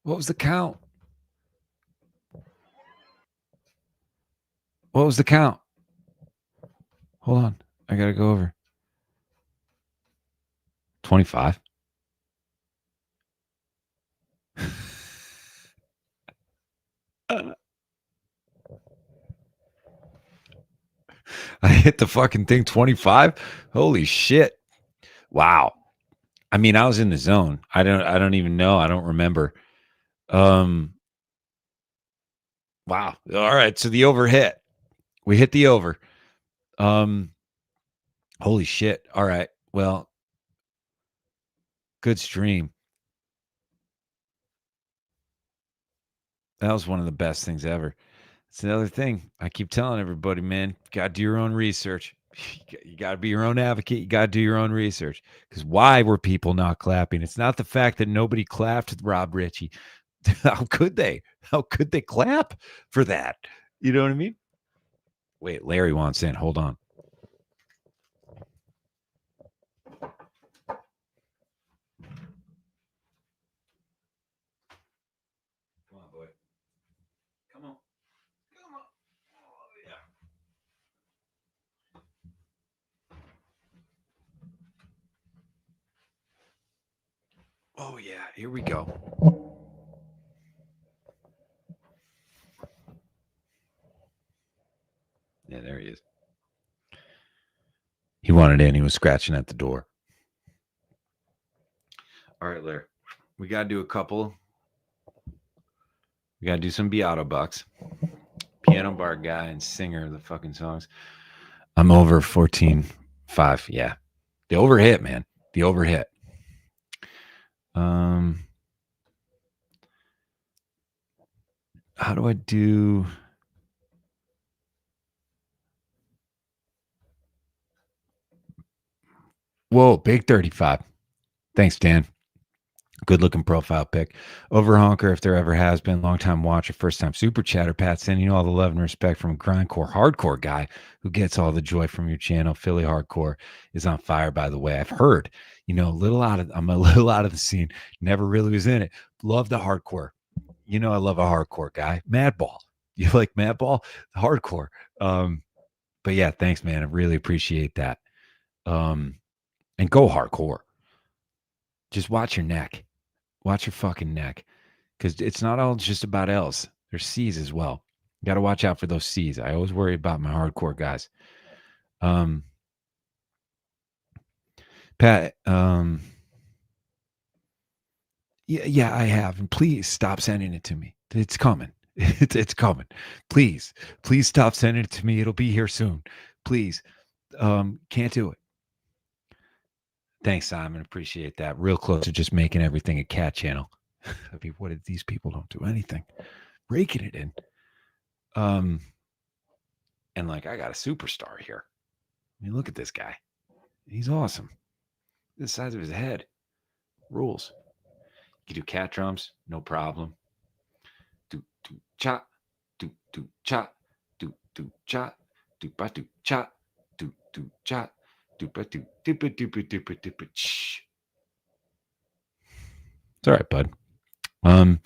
What was the count? What was the count? Hold on. I got to go over. 25. I hit the fucking thing 25. Holy shit. Wow. I mean, I was in the zone. I don't even know. I don't remember. Wow. All right. So the over hit. We hit the over. Holy shit. All right. Well, good stream. That was one of the best things ever. It's another thing I keep telling everybody, man. You got to do your own research. You got to be your own advocate. You got to do your own research. Because why were people not clapping? It's not the fact that nobody clapped with Rob Ritchie. How could they? How could they clap for that? You know what I mean? Wait, Larry wants in. Hold on. Come on, boy. Come on. Come on. Oh, yeah. Oh, yeah. Here we go. Yeah, there he is. He wanted in. He was scratching at the door. All right, Larry. We got to do a couple. We got to do some Beato Bucks. Piano bar guy and singer of the fucking songs. I'm over 14.5. Yeah. The overhit, man. The overhit. How do I do? Whoa, big 35. Thanks, Dan. Good looking profile pic. Over honker, if there ever has been. Long time watcher, first time super chatter. Pat, sending you all the love and respect from a grindcore hardcore guy who gets all the joy from your channel. Philly hardcore is on fire, by the way. I've heard, I'm a little out of the scene. Never really was in it. Love the hardcore. I love a hardcore guy. Madball. You like Madball? Hardcore. But yeah, thanks, man. I really appreciate that. And go hardcore. Just watch your neck. Watch your fucking neck. Because it's not all just about L's. There's C's as well. You got to watch out for those C's. I always worry about my hardcore guys. Pat, yeah, I have. And please stop sending it to me. It's coming. It's coming. Please stop sending it to me. It'll be here soon. Please. Can't do it. Thanks, Simon. Appreciate that. Real close to just making everything a cat channel. I mean, what if these people don't do anything? Raking it in. And like, I got a superstar here. I mean, look at this guy. He's awesome. The size of his head. Rules. You can do cat drums, no problem. Do cha, do cha, do cha, do ba do cha, do cha, do ba do dippa dippa dippa dippa ch. It's all right, bud. All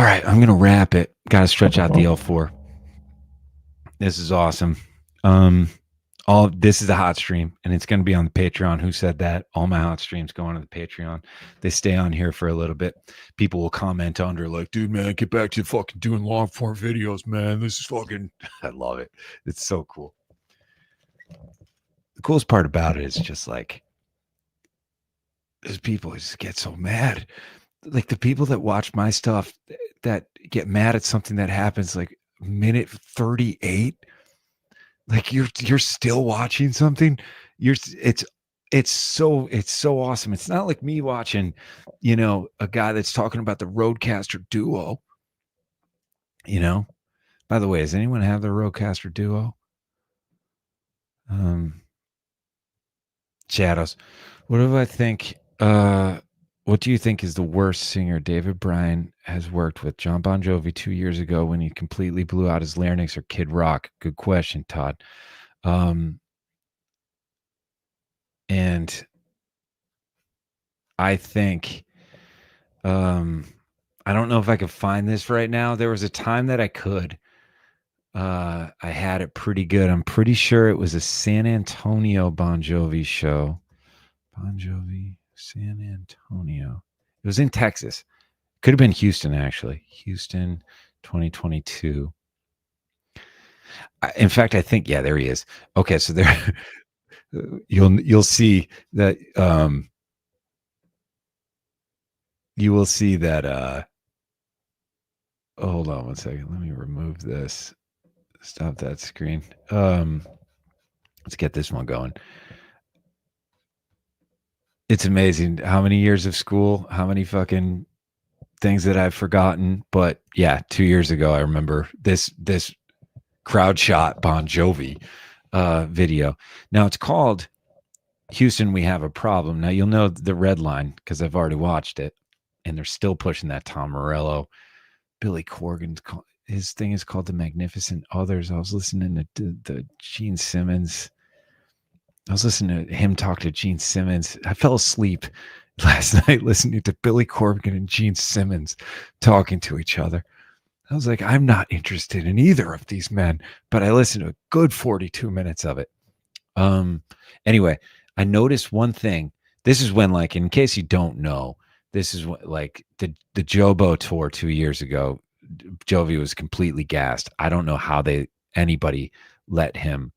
right, I'm gonna wrap it. Got to stretch out the L4. This is awesome. This is a hot stream, and it's going to be on the Patreon. Who said that? All my hot streams go on to the Patreon. They stay on here for a little bit. People will comment under like, dude, man, get back to fucking doing long form videos, man. This is fucking, I love it. It's so cool. The coolest part about it is just like, there's people who just get so mad. Like the people that watch my stuff that get mad at something that happens like minute 38. Like you're still watching something. It's so awesome. It's not like me watching, a guy that's talking about the Rodecaster Duo. By the way, does anyone have the Rodecaster Duo? Shadows. What do I think? What do you think is the worst singer David Bryan has worked with? John Bon Jovi 2 years ago when he completely blew out his larynx, or Kid Rock? Good question, Todd. And I think, I don't know if I could find this right now. There was a time that I could. I had it pretty good. I'm pretty sure it was a San Antonio Bon Jovi show. Bon Jovi, San Antonio. It was in Texas. Could have been Houston, actually. Houston, 2022. In fact, I think, yeah, there he is. Okay, so there you'll see that you will see that hold on one second. Let me remove this. Stop that screen. Let's get this one going. It's amazing how many years of school, how many fucking things that I've forgotten. But yeah, 2 years ago, I remember this crowd shot Bon Jovi video. Now it's called Houston, We Have a Problem. Now you'll know the red line because I've already watched it, and they're still pushing that Tom Morello. Billy Corgan's his thing is called The Magnificent Others. I was listening to the Gene Simmons. I was listening to him talk to Gene Simmons. I fell asleep last night listening to Billy Corgan and Gene Simmons talking to each other. I was like, I'm not interested in either of these men, but I listened to a good 42 minutes of it. Anyway, I noticed one thing. This is when, like, in case you don't know, this is what, like, the Jobo tour 2 years ago, Jovi was completely gassed. I don't know how anybody let him.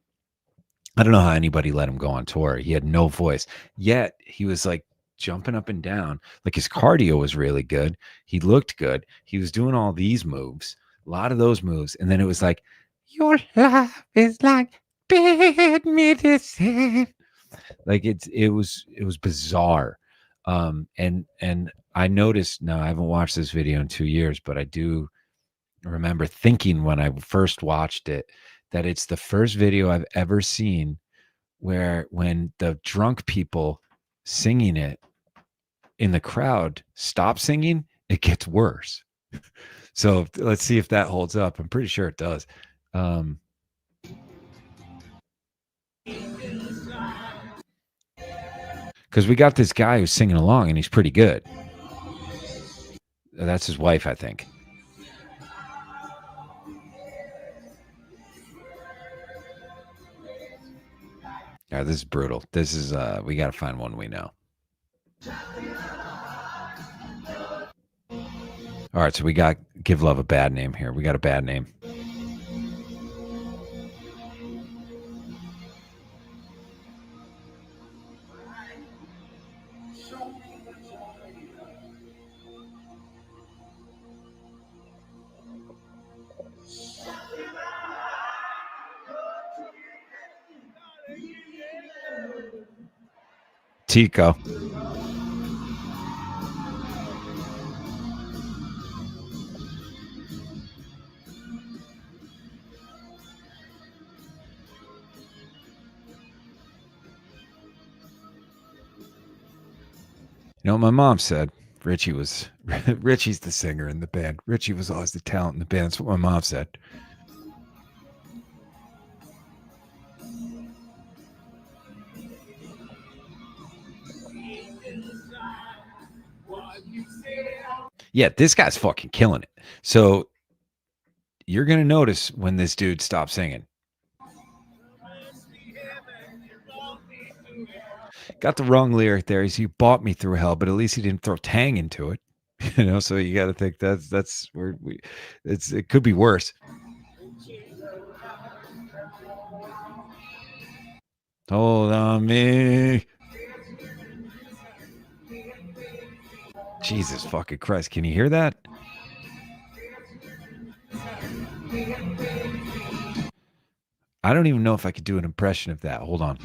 I don't know how anybody let him go on tour. He had no voice. Yet he was like jumping up and down. Like his cardio was really good. He looked good. He was doing all these moves, a lot of those moves. And then it was like, your life is like bad medicine. Like it was bizarre. And I noticed, now I haven't watched this video in 2 years, but I do remember thinking when I first watched it that it's the first video I've ever seen where when the drunk people singing it in the crowd stop singing, it gets worse. So let's see if that holds up. I'm pretty sure it does. Because we got this guy who's singing along and he's pretty good. That's his wife, I think. Yeah, this is brutal. This is we got to find one we know. All right, so we got Give Love a Bad Name here. We got a bad name. Tico. You know what my mom said? Richie's the singer in the band. Richie was always the talent in the band. That's what my mom said. Yeah, this guy's fucking killing it. So you're going to notice when this dude stops singing. Got the wrong lyric there. He bought me through hell, but at least he didn't throw Tang into it. You know, so you got to think that's where it could be worse. Hold on me. Jesus fucking Christ. Can you hear that? I don't even know if I could do an impression of that. Hold on.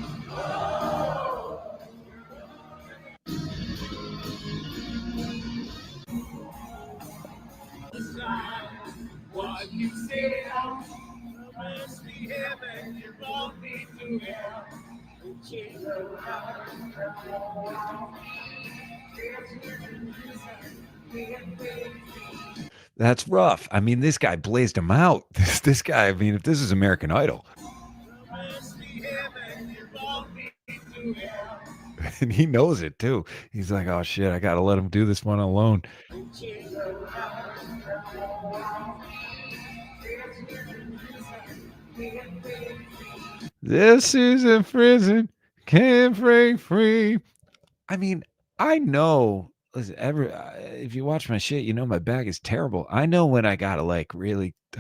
That's rough. I mean, this guy blazed him out. This guy, I mean, if this is American Idol. And he knows it too. He's like, oh shit, I got to let him do this one alone. This is a prison, can't break free. I mean, I know. Listen, if you watch my shit, you know my back is terrible. I know when I gotta I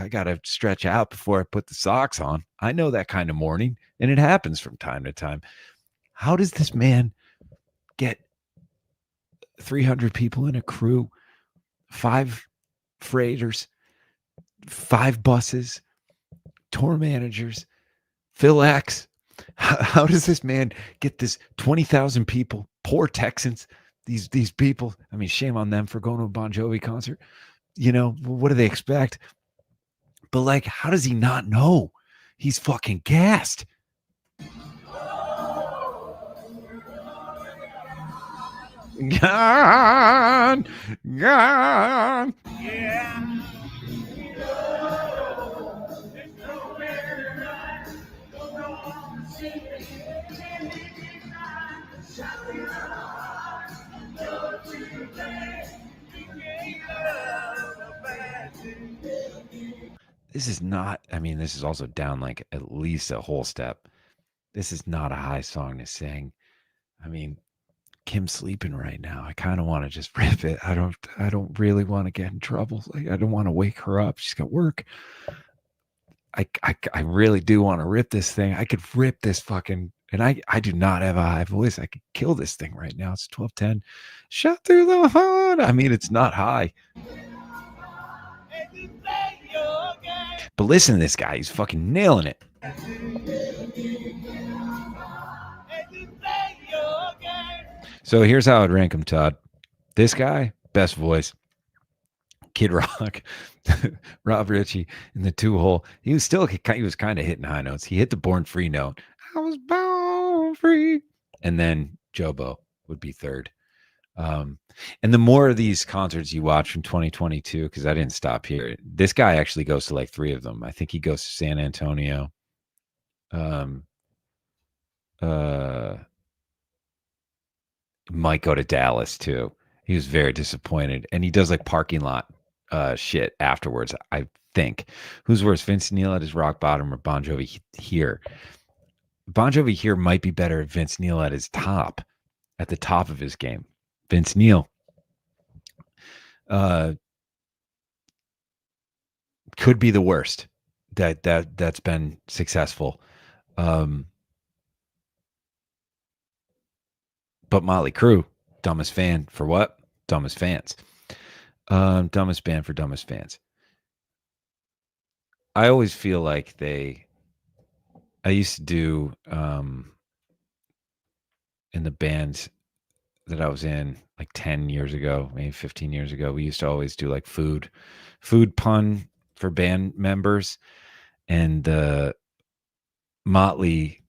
gotta stretch out before I put the socks on. I know that kind of morning, and it happens from time to time. How does this man get 300 people in a crew, 5 freighters, 5 buses, tour managers, Phil X. How does this man get this 20,000 people, poor Texans, these people? I mean, shame on them for going to a Bon Jovi concert. You know, what do they expect? But like, how does he not know? He's fucking gassed. Gone, gone. Yeah. This is not, I mean, this is also down like at least a whole step. This is not a high song to sing. I mean, Kim's sleeping right now. I kind of want to just rip it. I don't really want to get in trouble. Like, I don't want to wake her up. She's got work. I really do want to rip this thing. I could rip this fucking, and I do not have a high voice. I could kill this thing right now. It's 12:10. Shot through the heart. I mean, it's not high. But listen to this guy. He's fucking nailing it. So here's how I'd rank him, Todd. This guy, best voice. Kid Rock, Rob Ritchie in the 2-hole. He was kind of hitting high notes. He hit the Born Free note. I was born free. And then Jobo would be third. And the more of these concerts you watch from 2022, because I didn't stop here, this guy actually goes to like 3 of them. I think he goes to San Antonio. Might go to Dallas too. He was very disappointed. And he does like parking lot shit afterwards, I think. Who's worse, Vince Neil at his rock bottom or Bon Jovi here? Bon Jovi here might be better at Vince Neil at his top, at the top of his game. Vince Neil could be the worst that's been successful. But Motley Crue, dumbest fan for what? Dumbest fans. Dumbest band for dumbest fans. I always feel like I used to do in the bands that I was in like 10 years ago, maybe 15 years ago, we used to always do like food pun for band members. And the Motley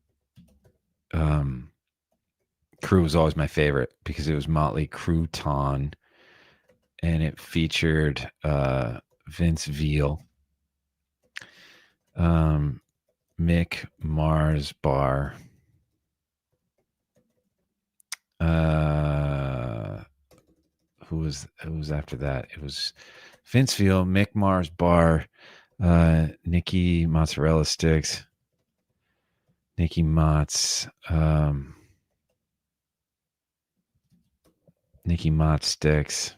Crew was always my favorite because it was Motley Crouton and it featured Vince Veal, Mick Mars Bar, who was after that? It was Vince Veal, Mick Mars Bar, Nikki Mozzarella Sticks, Nikki Motz, Nikki Mott Sticks,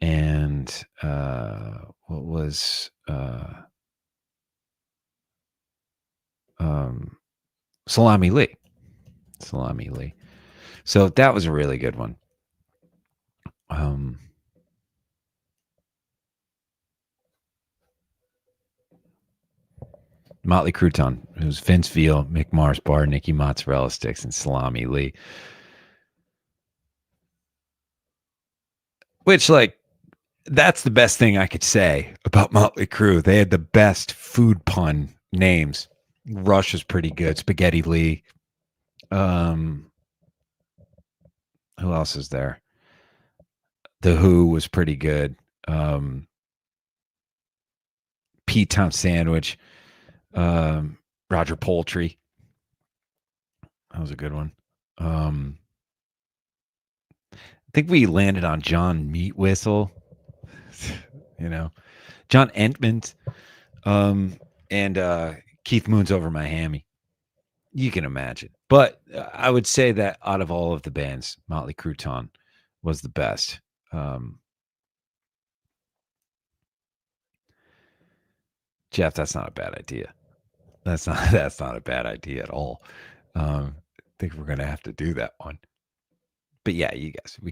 and what was Salami Lee. So that was a really good one. Motley Crouton. It was Vince Veal, Mick Mars Bar, Nikki Mozzarella Sticks, and Salami Lee. Which, like, that's the best thing I could say about Motley Crue. They had the best food pun names. Rush was pretty good. Spaghetti Lee. Who else is there? The Who was pretty good. Pete Town Sandwich. Roger Poultry. That was a good one. I think we landed on John Meat Whistle. You know, John Entman, and Keith Moon's Over My Hammy. You can imagine. But I would say that out of all of the bands, Motley Crouton was the best. Jeff, that's not a bad idea. That's not a bad idea at all. I think we're gonna have to do that one. But yeah, you guys, we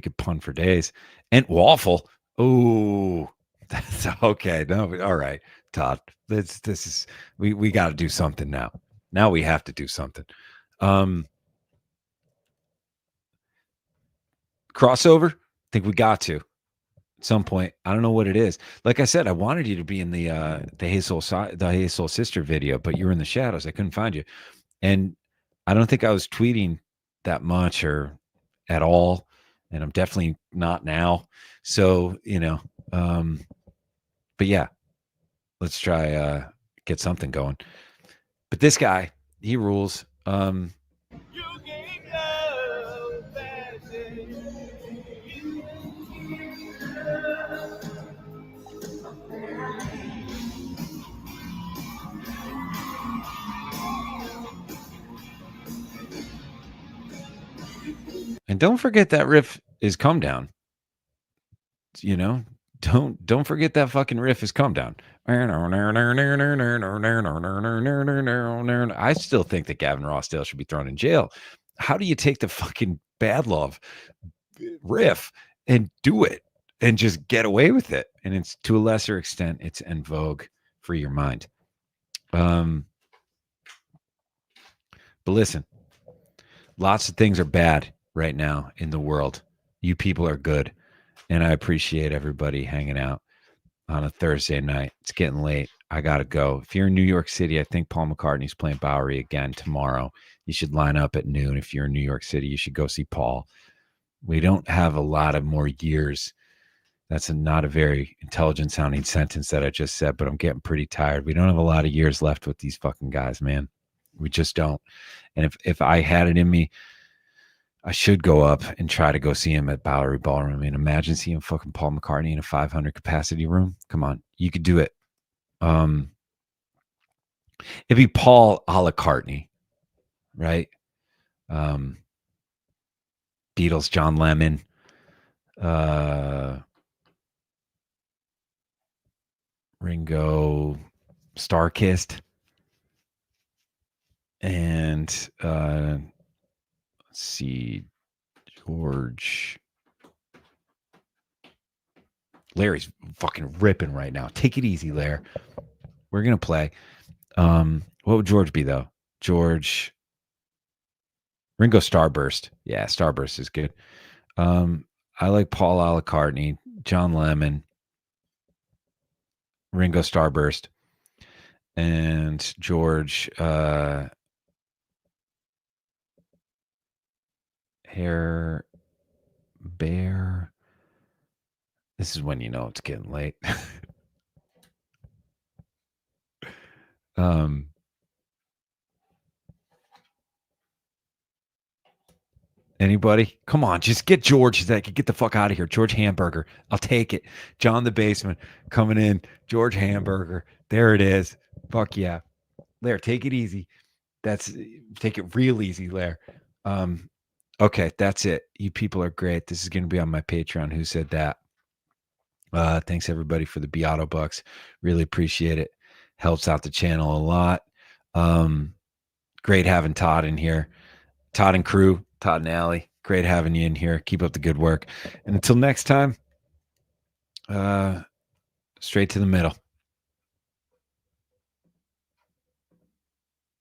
could pun for days. And waffle. Oh, That's okay. No, all right, Todd. This is we got to do something now. Now we have to do something. Crossover. I think we got to at some point. I don't know what it is. Like I said, I wanted you to be in the Hazel sister video, but you were in the shadows. I couldn't find you, and I don't think I was tweeting that much or at all, and I'm definitely not now. So but yeah, let's try get something going. But this guy, he rules. You gave love that day. And don't forget that riff is Come Down. Don't forget that fucking riff is Come Down. I still think that Gavin Rossdale should be thrown in jail. How do you take the fucking Bad Love riff and do it and just get away with it? And it's to a lesser extent, it's En Vogue, Free Your Mind. But listen, lots of things are bad right now in the world. You people are good. And I appreciate everybody hanging out on a Thursday night. It's getting late. I got to go. If you're in New York City, I think Paul McCartney's playing Bowery again tomorrow. You should line up at noon. If you're in New York City, you should go see Paul. We don't have a lot of more years. That's not a very intelligent sounding sentence that I just said, but I'm getting pretty tired. We don't have a lot of years left with these fucking guys, man. We just don't. And if I had it in me, I should go up and try to go see him at Bowery Ballroom. I mean, imagine seeing fucking Paul McCartney in a 500 capacity room. Come on, you could do it. It'd be Paul a la Cartney, right? Beatles, John Lemon, Ringo, Starkist, and let's see, George. Larry's fucking ripping right now. Take it easy, Larry. We're gonna play. What would George be though? George, Ringo Starburst. Yeah, Starburst is good. I like Paul a la Cartney, John Lemon, Ringo Starburst, and George Hair Bear. This is when you know it's getting late. Anybody? Come on, just get George that could get the fuck out of here. George Hamburger. I'll take it. John the Basement coming in. George Hamburger. There it is. Fuck yeah. Lair, take it easy. Take it real easy, Lair. Okay, that's it. You people are great. This is going to be on my Patreon. Who said that? Thanks everybody for the Beato bucks. Really appreciate it. Helps out the channel a lot. Great having Todd in here. Todd and crew, Todd and Allie. Great having you in here. Keep up the good work. And until next time, straight to the middle.